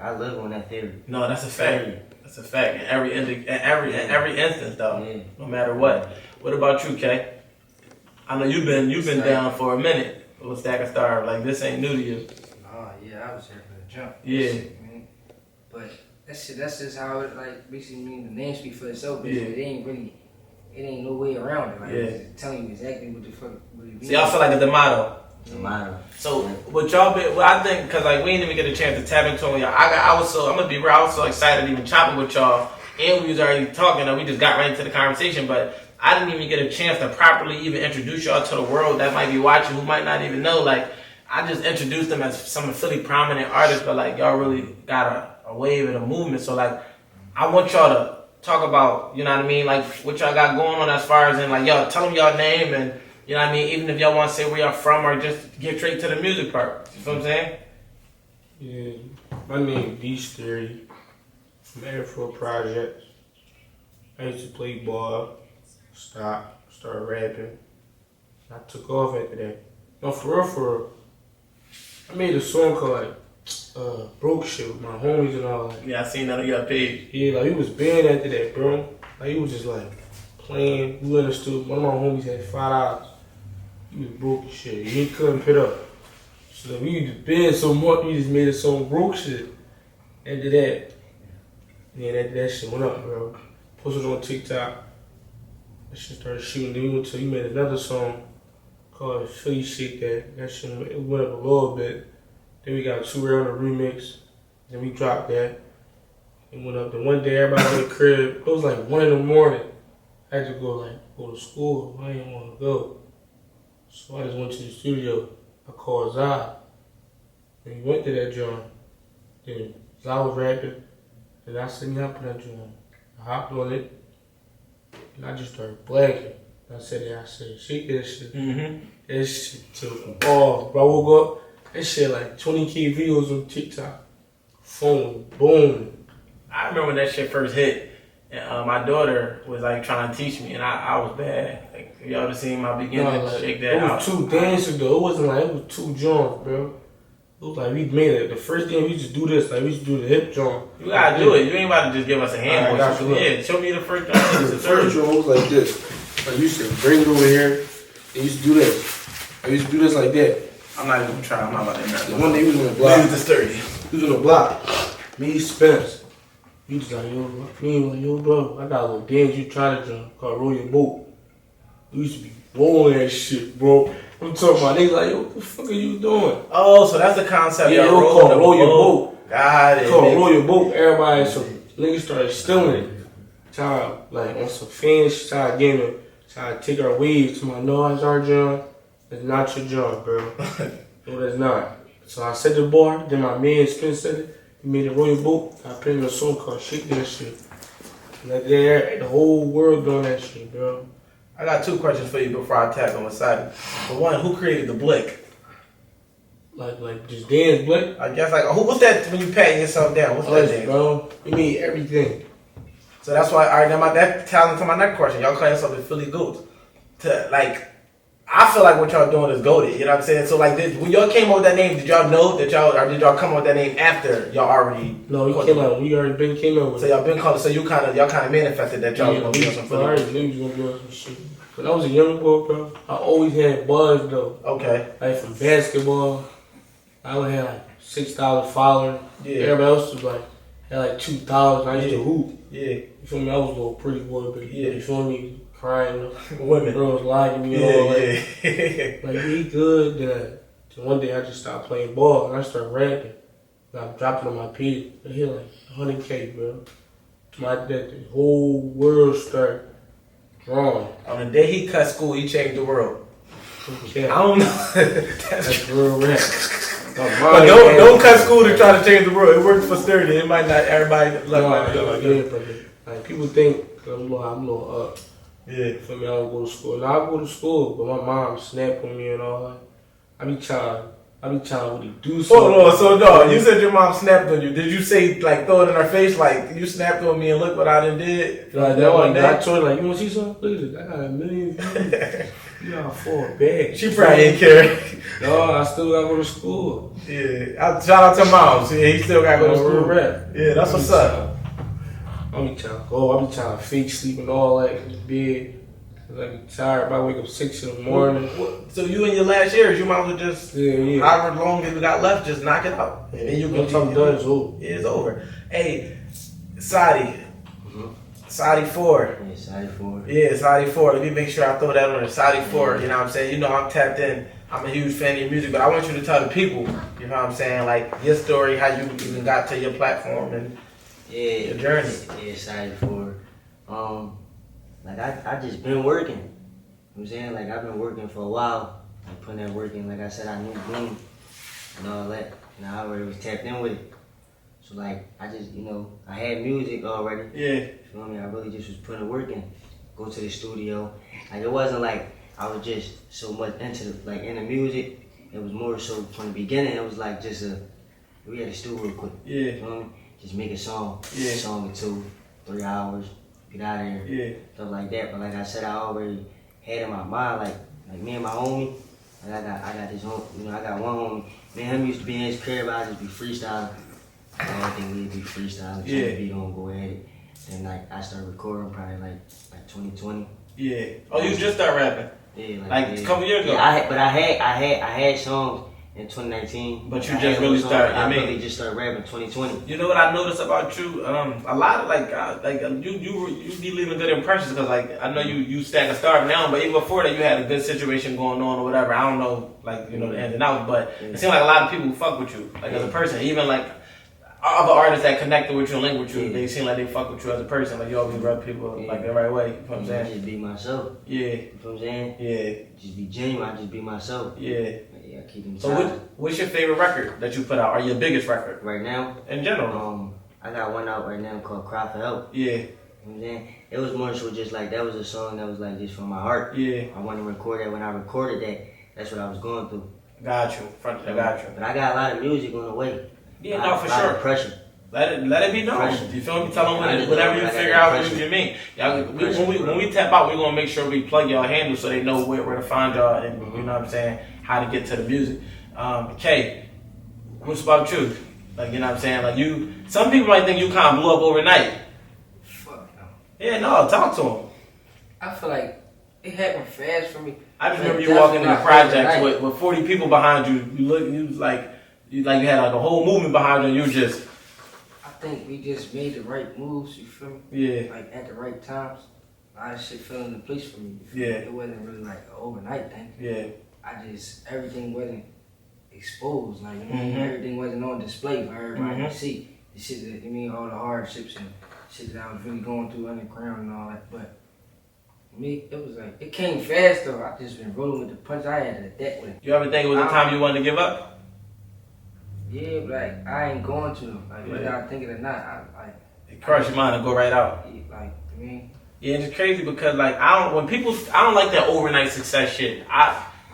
I live on that theory. No, that's a fact. That's a fact. In every instance, though. Yeah. No matter what. What about you, K? I know you've been down for a minute with Stack of Star. Like this ain't new to you. Oh yeah, I was here for the jump. Yeah. But that's just how it like basically mean the name speak for itself. But it ain't no way around it. Like it's telling you exactly what the fuck what it means. So y'all feel like it's the motto. The motto. So what y'all been? Well, I think because like we didn't even get a chance to tap into y'all. I'm gonna be real. I was so excited even chopping with y'all, and we was already talking. And we just got right into the conversation, but I didn't even get a chance to properly even introduce y'all to the world that might be watching, who might not even know. Like I just introduced them as some Philly prominent artists, but like y'all really got a wave and a movement. So like I want y'all to talk about, you know what I mean, like what y'all got going on as far as in like y'all tell them y'all name and. You know what I mean? Even if y'all want to say where y'all from or just get straight to the music part. You feel what I'm saying? Yeah. My name is D.Sturdy from SaadiFour Projects. I used to play ball, started rapping. I took off after that. No, for real. I made a song called Broke Shit with my homies and all that. Yeah, I seen that on your page. Yeah, like he was banned after that, bro. Like he was just like playing. We understood. One of my homies had $5. He was broke as shit. He couldn't put up. So we used to bend so much, we just made a song broke shit. After that, that shit went up, bro. Posted on TikTok. That shit started shooting. Then we made another song called Philly Shake That. That shit it went up a little bit. Then we got 2 round of remix. Then we dropped that. It went up. Then one day everybody in the crib. It was like 1 in the morning. I had to go to school. I didn't want to go. So I just went to the studio. I called Zai. And he went to that joint. Then Zai was rapping. And I said, I put that joint. I hopped on it. And I just started blacking. I said, shake that shit. That shit took off. Bro, I woke up. That shit like 20K videos on TikTok. Phone, boom. I remember when that shit first hit. And my daughter was like trying to teach me, and I was bad. Like y'all just seen my beginning, shake that out. It was 2 dances though. It wasn't like it was 2 joints, bro. It was like we made it. The first thing we just do this, like we just do the hip joint. You gotta do it. You ain't about to just give us a hand. Yeah, show me the first joint. The first joint was like this. Like you used to bring it over here, and you used to do this. I used to do this like that. I'm not even trying. I'm not about to embarrass. The one day he was on the block. He was D.Sturdy. He was on the block. Me, Spence. He was like, yo, bro, I got a little dance you try to jump called Roll Your Boat. We used to be rolling that shit, bro. I'm talking about niggas like, yo, what the fuck are you doing? Oh, so that's the concept. Yeah, it was called Roll Your Boat. Got it. It's called Roll Your Boat. Everybody, so niggas started stealing it. Child, like on some fans, child getting try to take our waves to my no, that's our job. That's not your job, bro. No, that's not. So I set the bar, then my man Spence said it. He made a royal boat. I put in a song called Shake That Shit. Like the whole world doing that shit, bro. I got 2 questions for you before I tap on Saadi. For one, who created the blick? Like just dance, Blake. I guess like what's that when you patting yourself down? What's that dance? Bro, we need everything. So that's why that ties into my next question. Y'all call yourself the Philly Goats. To like, I feel like what y'all doing is goated. You know what I'm saying? So like, when y'all came up with that name, did y'all know that y'all, or did y'all come up with that name after y'all already? No, we already came out with it. So y'all been calling. So y'all kind of manifested that y'all was gonna be on some Philly. I already knew you was gonna be on some shit. When I was a young boy, bro, I always had buzz though. Okay. Like from basketball, I would have like 6,000 followers. Yeah. Everybody else was like had like 2,000. I used to hoop. Yeah. You feel me? I was a little pretty boy, but you feel me? Crying, women, girls lying to me, like he good. Then one day I just stopped playing ball and I started rapping. And I dropped it on my page. I hit like 100K, bro. The whole world started growing. On the day he cut school, he changed the world. Yeah. I don't know. That's real rap. But don't cut school to try to change the world. It works for Sturdy. It might not everybody like people think I'm a little up. Yeah. For me, I don't go to school. No, I go to school, but my mom snapped on me and all that. I be trying to really do something. Hold on, so no, you said your mom snapped on you. Did you say like throw it in her face like you snapped on me and look what I done did? Like that one day. I told her like, you wanna see something? Look at this, I got 1 million views. You got 4 bags. She probably didn't care. No, I still gotta go to school. Yeah. Shout out to moms. Yeah, he still gotta go to school. Rap. Yeah, that's what's up. I be trying to go. I be trying to fake sleep and all that in the bed. Cause I be tired. I wake up 6 in the morning. So you in your last years, you might as well just however long you got left, just knock it out. And then you can come done. It's over. Yeah, it's over. Hey, Saadi. SaadiFour. Yeah, SaadiFour. Yeah, SaadiFour. Let me make sure I throw that on there. SaadiFour. You know what I'm saying? You know I'm tapped in. I'm a huge fan of your music, but I want you to tell the people, you know what I'm saying, like your story, how you even got to your platform and your journey. Yeah, SaadiFour. Like I just been working. You know what I'm saying? Like I've been working for a while. Like putting that work in. Like I said, I knew Bloom and all that. And I already was tapped in with it. So like I just, I had music already. Yeah. You feel me? I really just was putting the work in. Go to the studio. Like it wasn't like I was just so much into the music. It was more so from the beginning. It was like we had a studio real quick. Yeah. You feel me? Just make a song. Yeah. A song or 2, 3 hours. Get out of here. Yeah. Stuff like that. But like I said, I already had in my mind, like me and my homie. Like I got this home. I got one homie. Me and him used to be in his crib. I just be freestyling. I think we'd be freestyling. Yeah. We gonna go at it. Then like I started recording probably like 2020. Yeah. Oh, you just started rapping. Yeah. Like a couple years ago. Yeah. I had songs in 2019. But you just really started. I really just started rapping 2020. You know what I noticed about you? A lot of you be leaving good impressions because like I know you stack a star now, but even before that you had a good situation going on or whatever. I don't know the ins and outs, but it seems like a lot of people fuck with you as a person. Even like other artists that connected with you and link with you, they seem like they fuck with you as a person. Like you always rub people like the right way. You know what I'm saying? Just be myself. Yeah. You know what I'm saying? Yeah. Just be genuine. I just be myself. Yeah. Yeah, keep them. So what's your favorite record that you put out, or your biggest record? Right now? In general. I got one out right now called Cry for Help. Yeah. You know what I'm saying? It was more so just like, that was a song that was like just from my heart. Yeah. I wanted to record that. When I recorded that, that's what I was going through. Got you. I got you. But I got a lot of music on the way. Yeah, no, for sure. A lot of pressure. Let it be known. You feel me? Tell them whatever you figure out what you mean. When we tap out, we're gonna make sure we plug y'all handles so they know where to find y'all and you know what I'm saying, how to get to the music. K, what's about you? Like you know what I'm saying? Like you, some people might think you kind of blew up overnight. Fuck no. Yeah, no, talk to them. I feel like it happened fast for me. I just remember you walking in the projects with 40 people behind you. You was like you had like a whole movement behind you. And you just. I think we just made the right moves, you feel me? Yeah. Like at the right times. A lot of shit fell into place for me. Yeah. It wasn't really like an overnight thing. Yeah. Everything wasn't exposed. Like, everything wasn't on display for everybody to see. The shit that, all the hardships and shit that I was really going through underground and all that. But me, it was like, it came fast though. I just been rolling with the punch. I had to adapt with it. You ever think it was the time you wanted to give up? Yeah, but like, I ain't going to. Like, whether I think it or not, It crossed your mind and go right out. Like, I mean. Yeah, it's crazy because like I don't like that overnight success shit.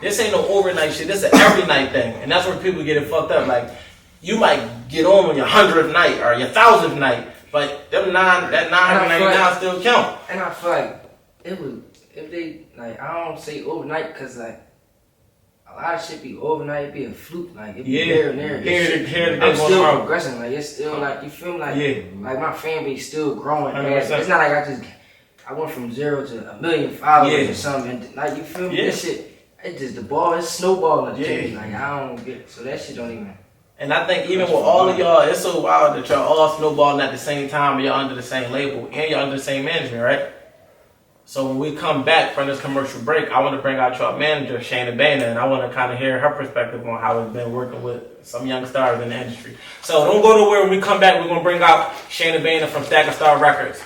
This ain't no overnight shit. This is an every night thing, and that's where people get it fucked up. Like you might get on your 100th night or your 1000th night, but that 999 still count. And I feel like it was if they like I don't say overnight because like a lot of shit be overnight. It be a fluke. Like it be here and there. Here I'm still progressing. Like it's still like you feel me? Like yeah. Like my fan base still growing. 100%. It's not like I went from 0 to 1 million followers or something. And, like you feel me? This shit, it just the ball is snowballing. Like I don't get it. So that shit don't even. And I think even with all of y'all, it's so wild that y'all all snowballing at the same time, but y'all under the same label and y'all under the same management, right? So when we come back from this commercial break, I want to bring out your manager, Shana Bana, and I want to kind of hear her perspective on how it's been working with some young stars in the industry. So don't go nowhere. When we come back, we're going to bring out Shana Bana from Star Records.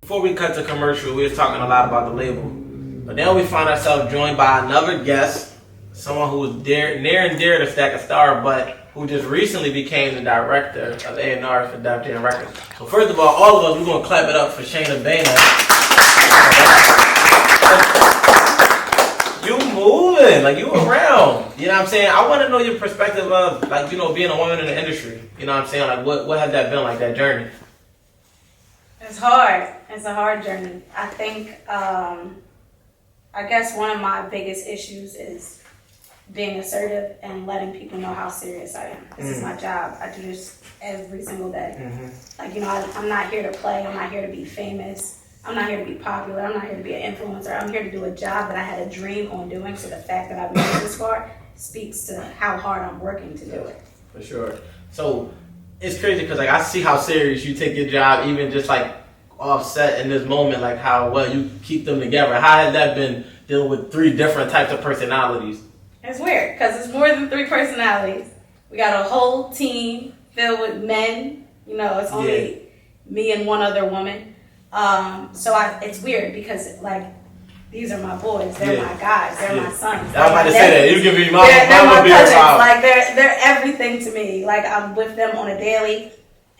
Before we cut to commercial, we was talking a lot about the label. But then we find ourselves joined by another guest, someone who was near and dear to Star, but who just recently became the director of A&R for Def Jam Records. So first of all of us, we're going to clap it up for Shana Bana. You moving, like you around. You know what I'm saying? I want to know your perspective of, like, you know, being a woman in the industry. You know what I'm saying? Like, what has that been like, that journey? It's hard. It's a hard journey. I think, I guess one of my biggest issues is being assertive and letting people know how serious I am. This is my job. I do this every single day. Like, you know, I'm not here to play. I'm not here to be famous. I'm not here to be popular. I'm not here to be an influencer. I'm here to do a job that I had a dream on doing. So the fact that I've made this far speaks to how hard I'm working to do it. For sure. So it's crazy because, like, I see how serious you take your job, even just like Offset in this moment, like how well you keep them together. How has that been dealing with 3 different types of personalities? It's weird because it's more than 3 personalities. We got a whole team filled with men. You know, it's only me and one other woman. So it's weird because, like, these are my boys. They're my guys. They're my sons. I was about to say that. You give me my they're my cousins. Like, they're everything to me. Like, I'm with them on a daily.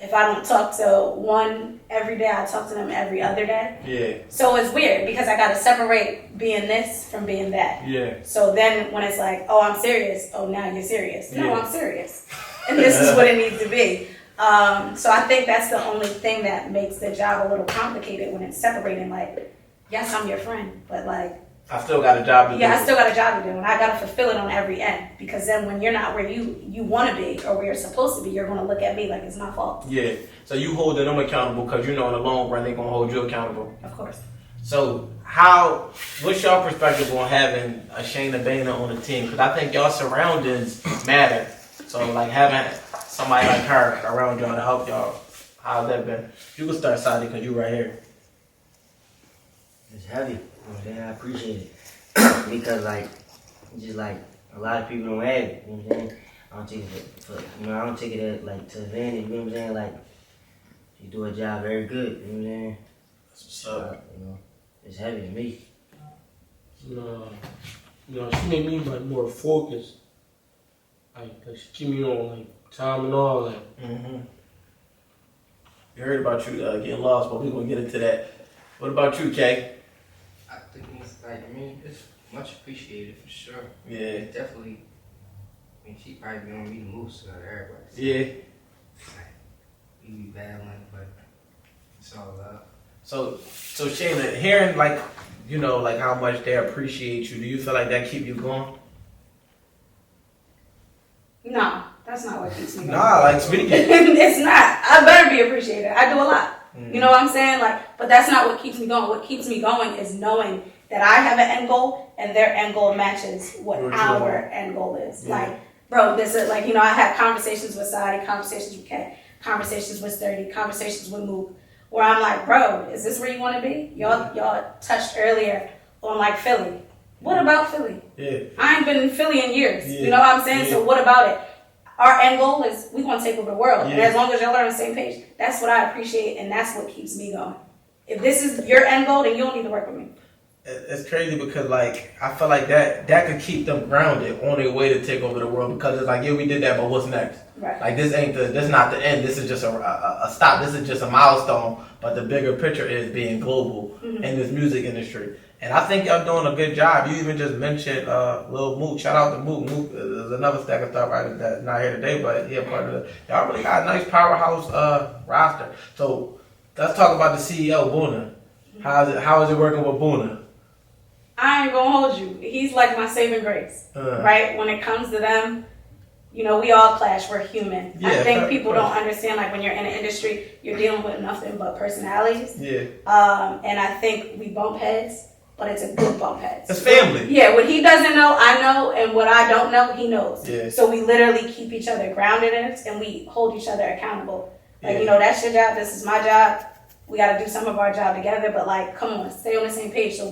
If I don't talk to one every day, I talk to them every other day. Yeah. So it's weird because I got to separate being this from being that. Yeah. So then when it's like, oh, I'm serious. Oh, now you're serious. No, I'm serious. And this is what it needs to be. So I think that's the only thing that makes the job a little complicated when it's separating. Like, yes, I'm your friend, but like, I still got a job to do. Yeah, I still got a job to do, and I got to fulfill it on every end. Because then when you're not where you want to be or where you're supposed to be, you're going to look at me like it's my fault. Yeah. So you holding them accountable because you know in the long run they're going to hold you accountable. Of course. So what's your perspective on having a Shana Bana on the team? Because I think y'all surroundings matter. So like having somebody like her around y'all to help y'all, how's that been? You can start, Saadi, because you right here. It's heavy. I appreciate it. Because, like, just like a lot of people don't have it. You know what I'm saying? I don't take it I don't take it as, like, to advantage. You know what I'm saying? Like, you do a job very good. You know what I'm saying? That's what's up. You know, it's heavy to me. No, she made me like more focused. Like she keep me on like time and all that. You heard about you getting lost, but we're gonna get into that. What about you, K? I think it's like, I mean, it's much appreciated for sure. Yeah. It's definitely, I mean, she probably be on me the most out of everybody. So Yeah. like, we be battling, but it's all love. So Shana, hearing like, you know, like how much they appreciate you, do you feel like that keep you going? No, that's not what keeps me going. Nah, like speaking. It's not. I better be appreciated. I do a lot. You know what I'm saying? Like, but that's not what keeps me going. What keeps me going is knowing that I have an end goal and their end goal matches what our end goal is. Yeah. Like, bro, this is like, you know, I had conversations with Saadi, conversations with K, conversations with D.Sturdy, conversations with Mook. where I'm like, bro, is this where you want to be? Y'all touched earlier on like Philly. What about Philly? Yeah. I ain't been in Philly in years. Yeah. You know what I'm saying? Yeah. So what about it? Our end goal is we want to take over the world. Yeah. And as long as y'all are on the same page, that's what I appreciate, and that's what keeps me going. If this is your end goal, then you don't need to work with me. It's crazy because like I feel like that could keep them grounded on their way to take over the world, because it's like, yeah, we did that, but what's next? Right. Like this not the end. This is just a stop. This is just a milestone. But the bigger picture is being global in this music industry. And I think y'all doing a good job. You even just mentioned Lil Mook. Shout out to Mook. Mook is another stack of stuff right that's not here today, but he a part of it. Y'all really got a nice powerhouse roster. So let's talk about the CEO, Buna. How is it working with Buna? I ain't gonna hold you. He's like my saving grace, right? When it comes to them, you know, we all clash. We're human. Yeah, I think people don't understand, like, when you're in an industry, you're dealing with nothing but personalities. Yeah. And I think we bump heads, but it's a good bump heads. It's family. Yeah, what he doesn't know, I know, and what I don't know, he knows. Yeah. So we literally keep each other grounded in it, and we hold each other accountable. Like, Yeah. you know, that's your job, this is my job. We got to do some of our job together, but, like, come on, stay on the same page so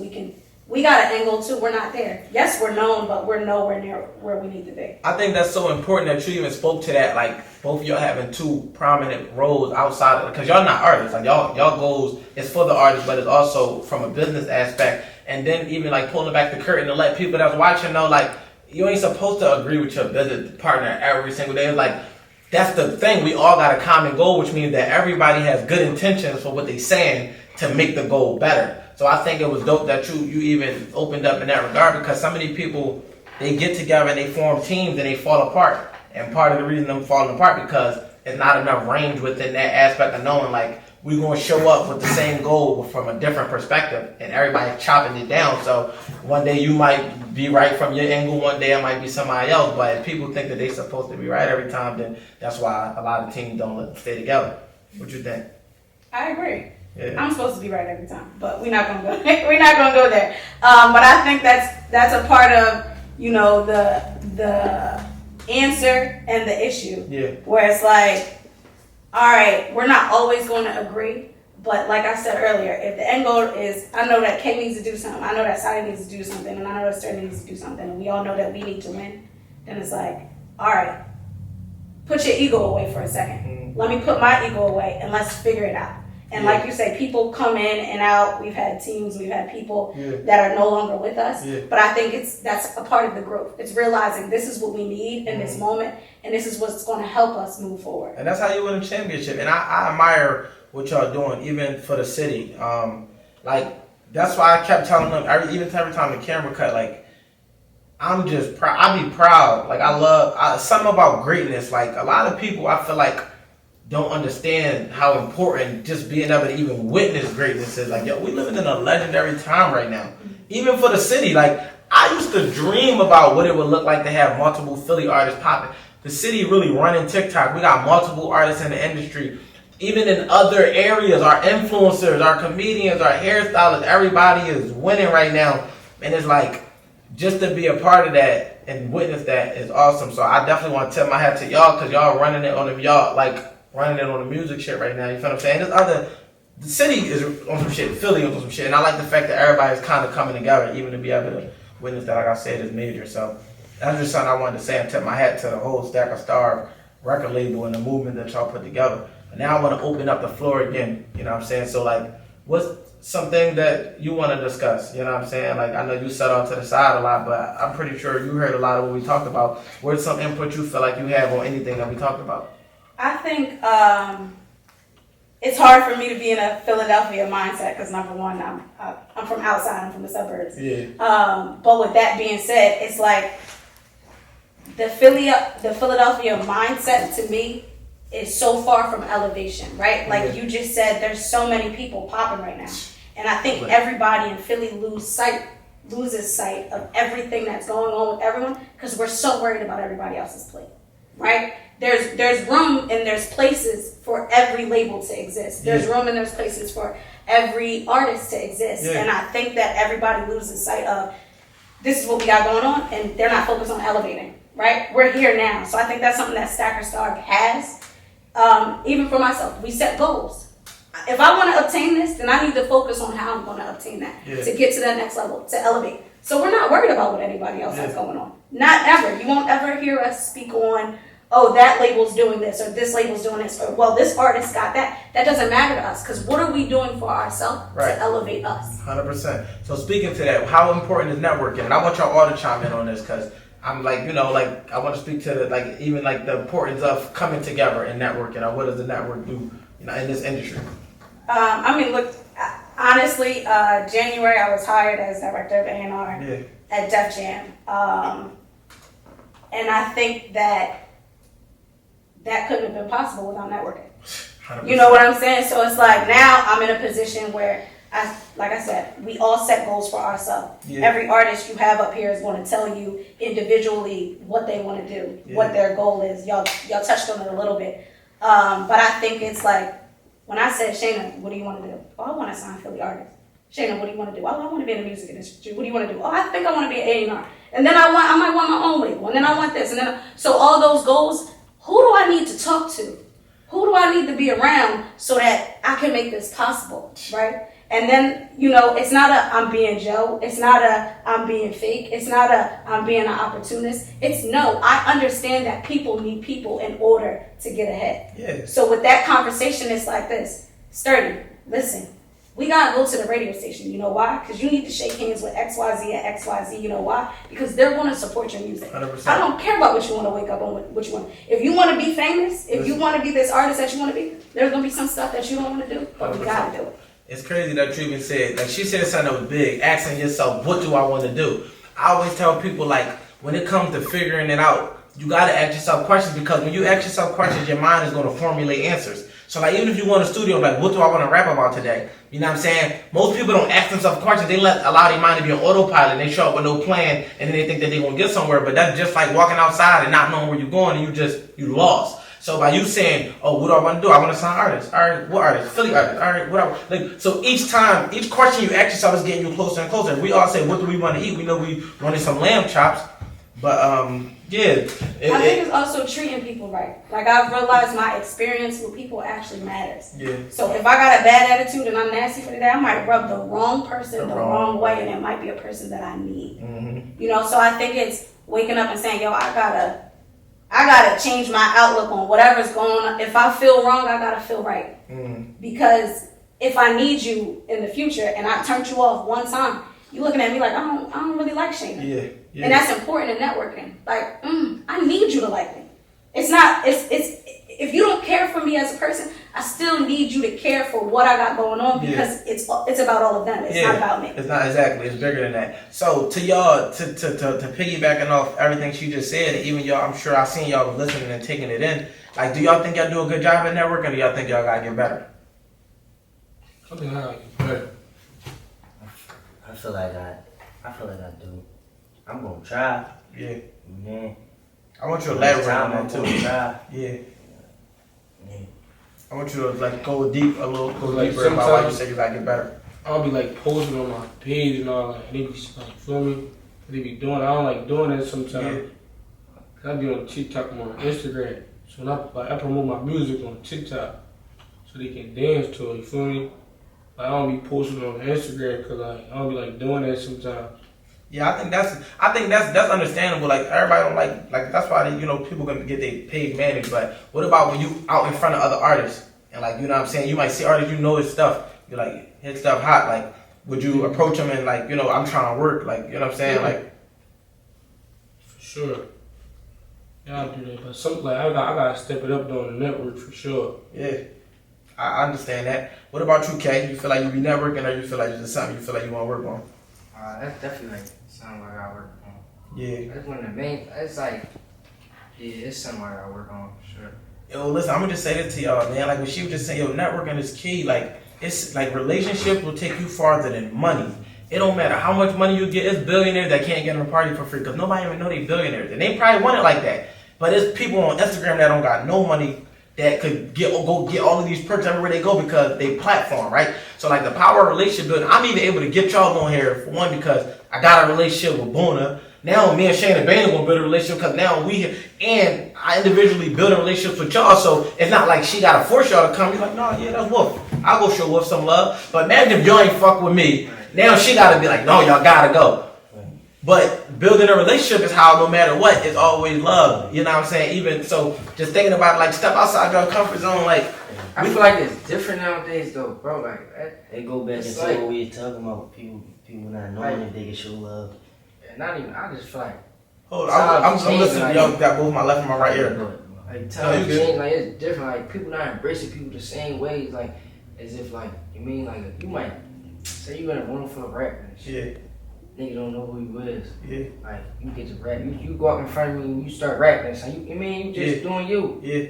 we got an angle too. We're not there. Yes, we're known, but we're nowhere near where we need to be. I think that's so important that you even spoke to that. Like, both of y'all having two prominent roles outside of, because y'all not artists. Like y'all goals is for the artists, but it's also from a business aspect. And then even like pulling back the curtain to let people that's watching know, like, you ain't supposed to agree with your business partner every single day. Like, that's the thing. We all got a common goal, which means that everybody has good intentions for what they saying to make the goal better. So I think it was dope that you even opened up in that regard, because so many people, they get together and they form teams and they fall apart. And part of the reason them falling apart because it's not enough range within that aspect of knowing, like, we're going to show up with the same goal from a different perspective, and everybody's chopping it down. So one day you might be right from your angle, one day it might be somebody else. But if people think that they're supposed to be right every time, then that's why a lot of teams don't let them stay together. What you think? I agree. Yeah. I'm supposed to be right every time, but we're not gonna go. We're not gonna go there. But I think that's a part of, you know, the answer and the issue. Yeah. Where it's like, all right, we're not always going to agree, but like I said earlier, if the end goal is, I know that K needs to do something, I know that Saadi needs to do something, and I know that Sturdy needs to do something, and we all know that we need to win, then it's like, all right, put your ego away for a second. Let me put my ego away, and let's figure it out. And like you say, people come in and out. We've had teams, we've had people that are no longer with us. Yeah. But I think that's a part of the growth. It's realizing this is what we need in this moment, and this is what's going to help us move forward. And that's how you win a championship. And I admire what y'all doing, even for the city. Like, that's why I kept telling them, every time the camera cut, like, I'm just proud. I be proud. Like, I love something about greatness. Like, a lot of people, I feel like, don't understand how important just being able to even witness greatness is. Like, yo, we living in a legendary time right now. Even for the city, like, I used to dream about what it would look like to have multiple Philly artists popping. The city really running TikTok. We got multiple artists in the industry. Even in other areas, our influencers, our comedians, our hairstylists, everybody is winning right now. And it's like, just to be a part of that and witness that is awesome. So I definitely want to tip my hat to y'all, because y'all running it on them, y'all, like, running it on the music shit right now. You feel what I'm saying? The city is on some shit, Philly on some shit, and I like the fact that everybody's kind of coming together, even to be able to witness that, like I said, is major. So that's just something I wanted to say and tip my hat to the whole Stack of Star record label and the movement that y'all put together. And now I want to open up the floor again, you know what I'm saying? So, like, what's something that you want to discuss, you know what I'm saying? Like, I know you sat off to the side a lot, but I'm pretty sure you heard a lot of what we talked about. What's some input you feel like you have on anything that we talked about? I think it's hard for me to be in a Philadelphia mindset because, number one, I'm from outside. I'm from the suburbs. Yeah. But with that being said, it's like the Philadelphia mindset to me is so far from elevation, right? Like you just said, there's so many people popping right now, and I think everybody in Philly loses sight of everything that's going on with everyone because we're so worried about everybody else's plate, right? There's room and there's places for every label to exist. There's room and there's places for every artist to exist. Yeah. And I think that everybody loses sight of this is what we got going on, and they're not focused on elevating, right? We're here now. So I think that's something that Stacker Star has. Even for myself, we set goals. if I want to obtain this, then I need to focus on how I'm going to obtain that to get to that next level, to elevate. So we're not worried about what anybody else has going on. Not ever. You won't ever hear us speak on, oh, that label's doing this, or this label's doing this, or, well, this artist got that. That doesn't matter to us, because what are we doing for ourselves to elevate us? 100%. So speaking to that, how important is networking? And I want y'all all to chime in on this, because I'm like, you know, like, I want to speak to the, like, even like the importance of coming together and networking, or what does the network do, you know, in this industry? I mean, look, honestly, January I was hired as director of A&R at Def Jam. And I think that couldn't have been possible without networking. 100%. You know what I'm saying? So it's like now I'm in a position where, like I said, we all set goals for ourselves. Yeah. Every artist you have up here is going to tell you individually what they want to do, what their goal is. Y'all touched on it a little bit. But I think it's like, when I said, Shana, what do you want to do? Oh, I want to sign Philly artists. Shana, what do you want to do? Oh, I want to be in the music industry. What do you want to do? Oh, I think I want to be an A&R. And then I might want my own label. And then I want this. And then so all those goals, who do I need to talk to? Who do I need to be around so that I can make this possible, right? And then, you know, it's not a I'm being Joe. It's not a I'm being fake. It's not a I'm being an opportunist. It's no, I understand that people need people in order to get ahead. Yeah. So with that conversation, it's like this. Sturdy, listen, we got to go to the radio station. You know why? Because you need to shake hands with XYZ and XYZ. You know why? Because they're going to support your music. 100%. I don't care about what you want to wake up on, what you want. If you want to be famous, if you want to be this artist that you want to be, there's going to be some stuff that you don't want to do, but we got to do it. It's crazy that you even said, like she said something that was big, asking yourself, what do I want to do? I always tell people, like, when it comes to figuring it out, you got to ask yourself questions, because when you ask yourself questions, your mind is going to formulate answers. So, like, even if you go in the studio, like, what do I want to rap about today? You know what I'm saying? Most people don't ask themselves questions. They allow their mind to be on autopilot. They show up with no plan, and then they think that they're going to get somewhere. But that's just like walking outside and not knowing where you're going, and you lost. So by you saying, oh, what do I want to do? I want to sign artists. All right, what artists? Philly artists. All right, whatever. Like, so each question you ask yourself is getting you closer and closer. We all say, what do we want to eat? We know we wanted some lamb chops. But, yeah. I think it's also treating people right. Like, I've realized my experience with people actually matters. Yeah. So if I got a bad attitude and I'm nasty for the day, I might rub the wrong person the wrong way, and it might be a person that I need. Mm-hmm. You know, so I think it's waking up and saying, yo, I gotta change my outlook on whatever's going on. If I feel wrong, I gotta feel right. Mm. Because if I need you in the future and I turned you off one time, you looking at me like I don't really like Shana. Yeah. Yeah. And that's important in networking. Like, I need you to like me. It's if you don't care for me as a person, I still need you to care for what I got going on, because it's about all of them. It's not about me. It's not exactly. It's bigger than that. So to y'all, to piggybacking off everything she just said, and even y'all, I'm sure I've seen y'all listening and taking it in. Like, do y'all think y'all do a good job at networking, or do y'all think y'all gotta get better? I think I gotta get better. I feel like I do. I'm gonna try. Yeah. Man. I want you to elaborate on that too. Try. Yeah. I want you to like go deeper about why you say you gotta get better. I'll be like posting on my page and all, like, they be like, feel me? They be doing. I don't like doing that sometimes. Yeah. I be on TikTok and on Instagram, so I promote my music on TikTok, so they can dance to it. You feel me? Like, I don't be posting on Instagram because like I don't be like doing that sometimes. Yeah, I think that's understandable. Like, everybody don't like that's why people gonna get their page managed. But what about when you out in front of other artists and, like, you know what I'm saying, you might see artists, his stuff, you like his stuff hot. Like, would you approach them and, like, I'm trying to work, like, you know what I'm saying, like? For sure. Yeah, I'll do that. But something like I gotta step it up on the network for sure. Yeah, I understand that. What about you, K? You feel like you be networking, or you feel like it's something you feel like you want to work on? That's definitely like something I gotta work on. Yeah. That's one of the main. It's like, it's something I gotta work on for sure. Yo, listen, I'm gonna just say this to y'all, man. Like what she was just saying, yo, networking is key. Like, it's like relationships will take you farther than money. It don't matter how much money you get. It's billionaires that can't get in a party for free because nobody even know they billionaires, and they probably want it like that. But it's people on Instagram that don't got no money that could go get all of these perks everywhere they go because they platform, right? So, like, the power of relationship building, I'm even able to get y'all on here, for one, because I got a relationship with Buna. Now me and Shana Bana gonna build a relationship because now and I individually build a relationship with y'all, so it's not like she gotta force y'all to come. You're like, no, yeah, that's Wolf. I'll go show Wolf some love. But imagine if you ain't fuck with me. Now she gotta be like, no, y'all gotta go. But building a relationship is how no matter what, it's always love. You know what I'm saying? Even so, just thinking about like step outside your comfort zone. Like I feel like it's different nowadays though, bro. Like They go back it's into like- what we were talking about. People not knowing if they can show love. not even. I just feel like hold on, I'm listening to y'all got both my left and my right ear. like No, times you good. change. Like it's different. Like people not embracing people the same ways. Like as if like you mean like you might say you in a room full of rappers. Yeah, Nigga don't know who you is. yeah, Like you get to rap, you go up in front of me and you start rapping. So you mean you just doing you. yeah.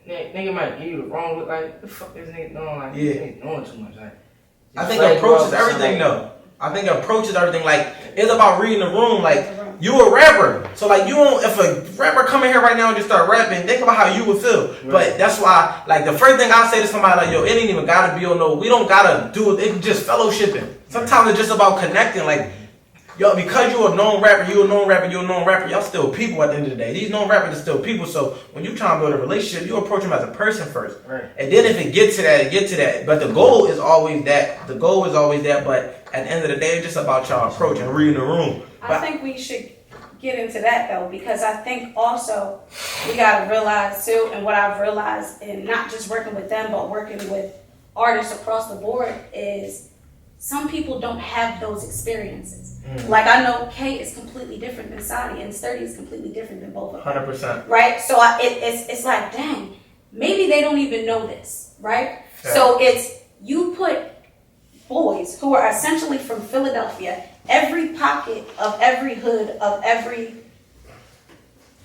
Nigga might give you the wrong look. Like the fuck this nigga doing? Like Yeah. this nigga doing too much. Like I think just approach go is out with everything somebody. though. I think approach is everything. Like it's about reading the room. Like you a rapper, so like you don't. If a rapper come in here right now and just start rapping, think about how you would feel. Right. But that's why, like the first thing I say to somebody, like yo, it ain't even gotta be on no. We don't gotta do it. It's just fellowshipping. Sometimes it's just about connecting. Like yo, because you a known rapper, you a known rapper, you a known rapper. Y'all still people at the end of the day. These known rappers are still people. So when you try to build a relationship, you approach them as a person first. Right. And then if it gets to that, it gets to that. But the goal is always that. The goal is always that. But at the end of the day, it's just about y'all approach and reading the room. I think we should get into that though, because I think also we gotta realize too, and what I've realized in not just working with them, but working with artists across the board is some people don't have those experiences. Like I know K is completely different than Saadi, and Sturdy is completely different than both of them. 100%. Right? So it's like, dang, maybe they don't even know this, right? Yeah. So it's, you put boys who are essentially from Philadelphia, every pocket of every hood of every,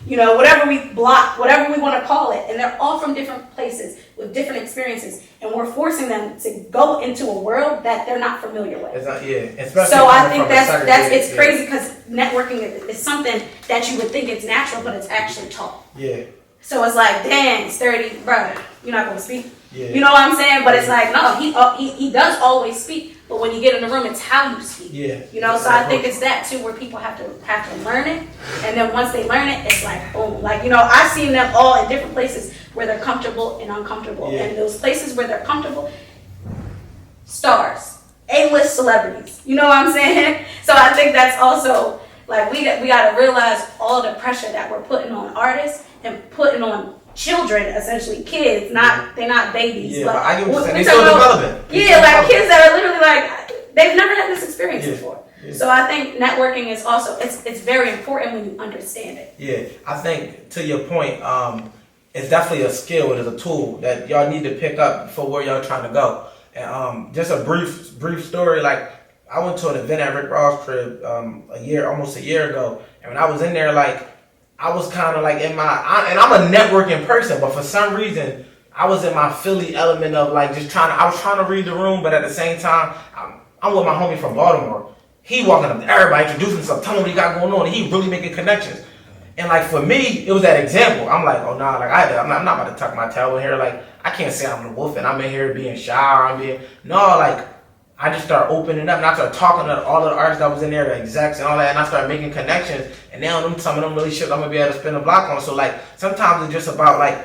whatever we block, whatever we want to call it, and they're all from different places with different experiences, and we're forcing them to go into a world that they're not familiar with. It's not, especially So I coming think from a certain that's age, it's crazy because networking is something that you would think it's natural, but it's actually taught. Yeah, So it's like, dang, Sturdy, brother, you're not gonna speak. yeah. You know what I'm saying? But it's like, no, he does always speak. But when you get in the room, it's how you speak. Yeah. So I think it's that too, where people have to learn it, and then once they learn it, it's like, boom. Like I've seen them all in different places where they're comfortable and uncomfortable, Yeah. and those places where they're comfortable, stars, A-list celebrities. You know what I'm saying? So I think that's also like we got to realize all the pressure that we're putting on artists and putting on children, essentially kids. They're not babies. Yeah, but but I get what you're saying. we They're still talking about- developing. Yeah, like kids that are literally like they've never had this experience Yeah. before. Yeah. So I think networking is also it's very important when you understand it. Yeah, I think to your point, it's definitely a skill. It is a tool that y'all need to pick up for where y'all trying to go. And just a brief story. Like I went to an event at Rick Ross' crib almost a year ago, and when I was in there, like I was kind of like and I'm a networking person, but for some reason I was in my Philly element of like I was trying to read the room, but at the same time I'm with my homie from Baltimore. He walking up to everybody, introducing himself, telling what he got going on, and he really making connections. And like for me, it was that example. I'm like, oh nah, like I'm not about to tuck my tail in here. Like I can't say I'm the wolf and I'm in here being shy. Like I just start opening up and I start talking to all of the artists that was in there, the execs and all that, and I start making connections. And now some of them relationships I'm gonna be able to spin a block on. So like sometimes it's just about like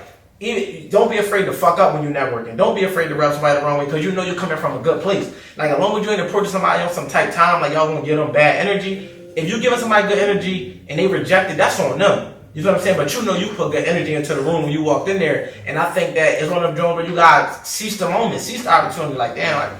don't be afraid to fuck up when you're networking. Don't be afraid to rub somebody the wrong way because you know you're coming from a good place. Like as long as you ain't approaching somebody on some tight time, like y'all gonna give them bad energy. If you giving somebody good energy and they reject it, that's on them. You know what I'm saying? But you know you put good energy into the room when you walked in there. And I think that it's one of them joints where you gotta seize the moment, seize the opportunity. Like damn,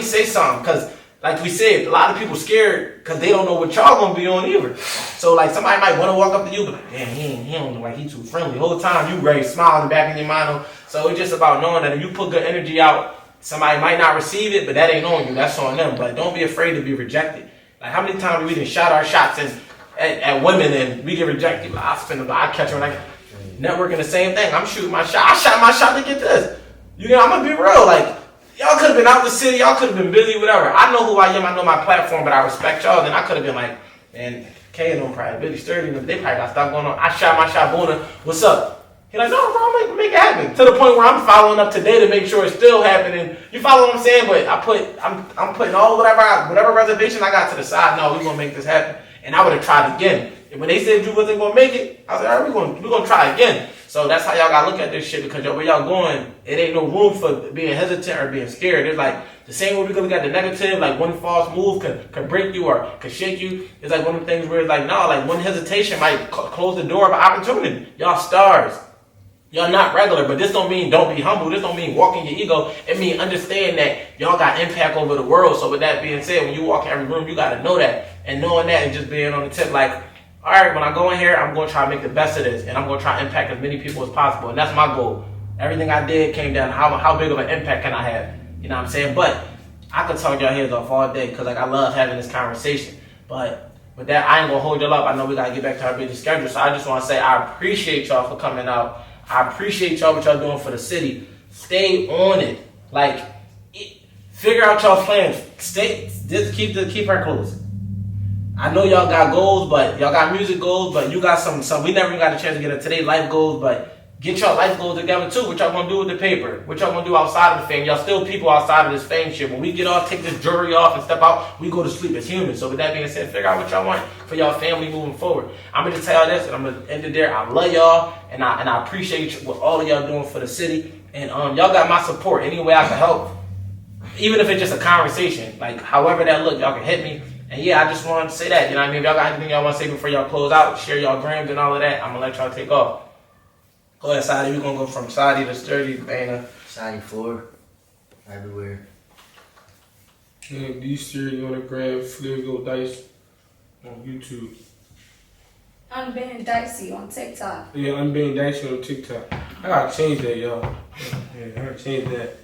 say something because. Like we said, a lot of people scared because they don't know what y'all gonna be on either. So like somebody might want to walk up to you, but damn, he don't look like he too friendly. The whole time you ready, smile in the back of your mind. So it's just about knowing that if you put good energy out, somebody might not receive it, but that ain't on you. That's on them. But don't be afraid to be rejected. Like how many times we done shot our shots at women and we get rejected? I catch them. Like networking the same thing. I'm shooting my shot. I shot my shot to get this. I'm gonna be real. Like. Y'all could have been out the city, y'all could have been busy, whatever. I know who I am, I know my platform, but I respect y'all. Then I could have been like, man, K.A. and them probably D.Sturdy, they probably got stuff going on. I shot my shot, Bana, what's up? He like, no, bro, make it happen. To the point where I'm following up today to make sure it's still happening. You follow what I'm saying? But I'm putting all whatever reservation I got to the side. No, we're gonna make this happen. And I would have tried again. And when they said you wasn't gonna make it, I was like, all right, we're gonna try again. So that's how y'all gotta look at this shit, because where y'all going, it ain't no room for being hesitant or being scared. It's like the same way we can look at the negative, like one false move could break you or could shake you. It's like one of the things where it's like, no, like one hesitation might close the door of opportunity. Y'all stars. Y'all not regular, but this don't mean don't be humble. This don't mean walk in your ego. It mean understand that y'all got impact over the world. So with that being said, when you walk in every room, you got to know that. And knowing that and just being on the tip like, all right, when I go in here, I'm going to try to make the best of this. And I'm going to try to impact as many people as possible. And that's my goal. Everything I did came down to how big of an impact can I have. You know what I'm saying? But I could talk y'all heads off all day because like I love having this conversation. But with that, I ain't going to hold y'all up. I know we got to get back to our busy schedule. So I just want to say I appreciate y'all for coming out. I appreciate y'all what y'all doing for the city. Stay on it. Like, figure out y'all plans. Just keep her close. I know y'all got goals, but y'all got music goals, but you got some. We never even got a chance to get into today's life goals, but get y'all life goals together too. What y'all gonna do with the paper? What y'all gonna do outside of the fame? Y'all still people outside of this fame shit. When we get off, take this jewelry off and step out, we go to sleep as humans. So with that being said, figure out what y'all want for y'all family moving forward. I'm gonna just tell y'all this, and I'm gonna end it there. I love y'all, and I appreciate what all of y'all doing for the city. And y'all got my support any way I can help, even if it's just a conversation. Like however that look, y'all can hit me. And yeah, I just wanted to say that. You know what I mean? If y'all got anything y'all want to say before y'all close out, share y'all grams and all of that. I'm gonna let y'all take off. Go ahead, Saadi. We're going to go from Saadi to Sturdy, Bana. SaadiFour, everywhere. And D.Sturdy on the gram, Flipgo Dice on YouTube. I'm being dicey on TikTok. Yeah, I'm being dicey on TikTok. I gotta change that, y'all. Yeah, I gotta change that.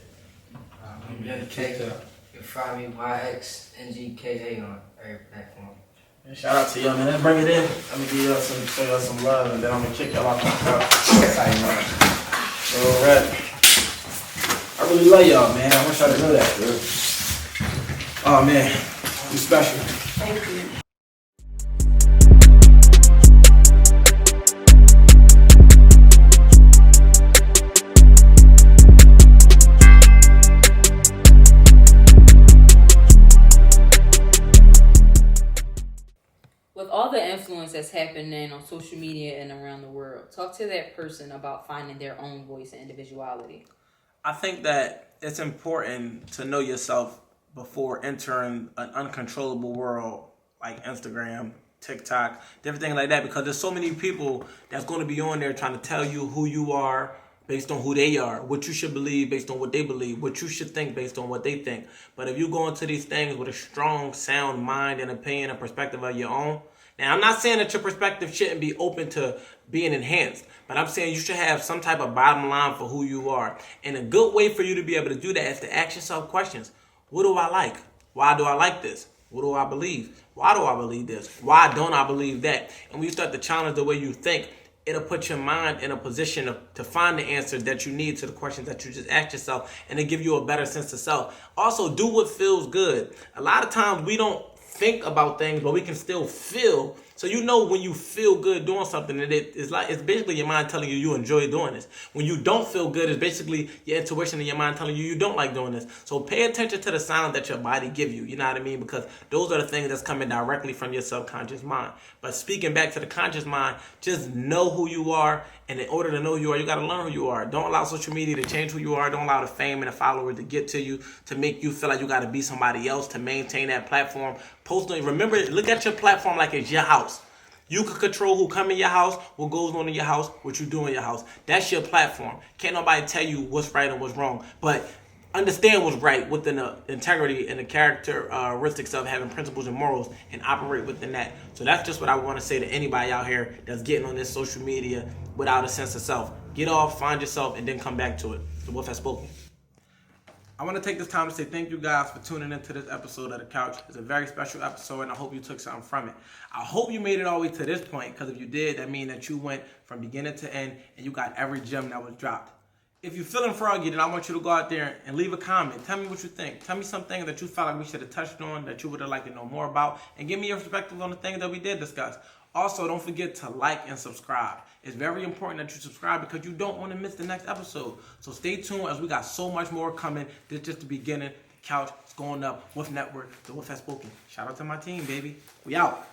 I'm being TikTok. You can find me YXNG K.A. on every platform. Shout out to y'all, man. Let's bring it in. Let me give y'all show y'all some love, and then I'm gonna kick y'all off the couch. So, right. I really love y'all, man. I wish y'all to know that, dude. Oh man, you special. Thank you. With all the influence that's happening on social media and around the world, talk to that person about finding their own voice and individuality. I think that it's important to know yourself before entering an uncontrollable world like Instagram, TikTok, different things like that, because there's so many people that's going to be on there trying to tell you who you are based on who they are, what you should believe based on what they believe, what you should think based on what they think. But if you go into these things with a strong, sound mind and opinion and perspective of your own, now I'm not saying that your perspective shouldn't be open to being enhanced, but I'm saying you should have some type of bottom line for who you are. And a good way for you to be able to do that is to ask yourself questions. What do I like? Why do I like this? What do I believe? Why do I believe this? Why don't I believe that? And when you start to challenge the way you think, it'll put your mind in a position to find the answer that you need to the questions that you just asked yourself, and it'll give you a better sense of self. Also, do what feels good. A lot of times we don't think about things, but we can still feel. So you know when you feel good doing something, and it's basically your mind telling you enjoy doing this. When you don't feel good, it's basically your intuition and your mind telling you don't like doing this. So pay attention to the sound that your body give you. You know what I mean? Because those are the things that's coming directly from your subconscious mind. But speaking back to the conscious mind, just know who you are. And in order to know who you are, you got to learn who you are. Don't allow social media to change who you are. Don't allow the fame and the followers to get to you, to make you feel like you got to be somebody else to maintain that platform. Remember, look at your platform like it's your house. You can control who come in your house, what goes on in your house, what you do in your house. That's your platform. Can't nobody tell you what's right and what's wrong. But understand what's right within the integrity and the characteristics of having principles and morals, and operate within that. So that's just what I want to say to anybody out here that's getting on this social media without a sense of self. Get off, find yourself, and then come back to it. The Wolf has spoken. I want to take this time to say thank you guys for tuning into this episode of The Couch. It's a very special episode, and I hope you took something from it. I hope you made it all the way to this point, because if you did, that means that you went from beginning to end, and you got every gem that was dropped. If you're feeling froggy, then I want you to go out there and leave a comment. Tell me what you think. Tell me something that you felt like we should have touched on, that you would have liked to know more about, and give me your perspective on the things that we did discuss. Also, don't forget to like and subscribe. It's very important that you subscribe because you don't want to miss the next episode. So stay tuned, as we got so much more coming. This is just the beginning. The Couch is going up. Wolf Network. The Wolf has spoken. Shout out to my team, baby. We out.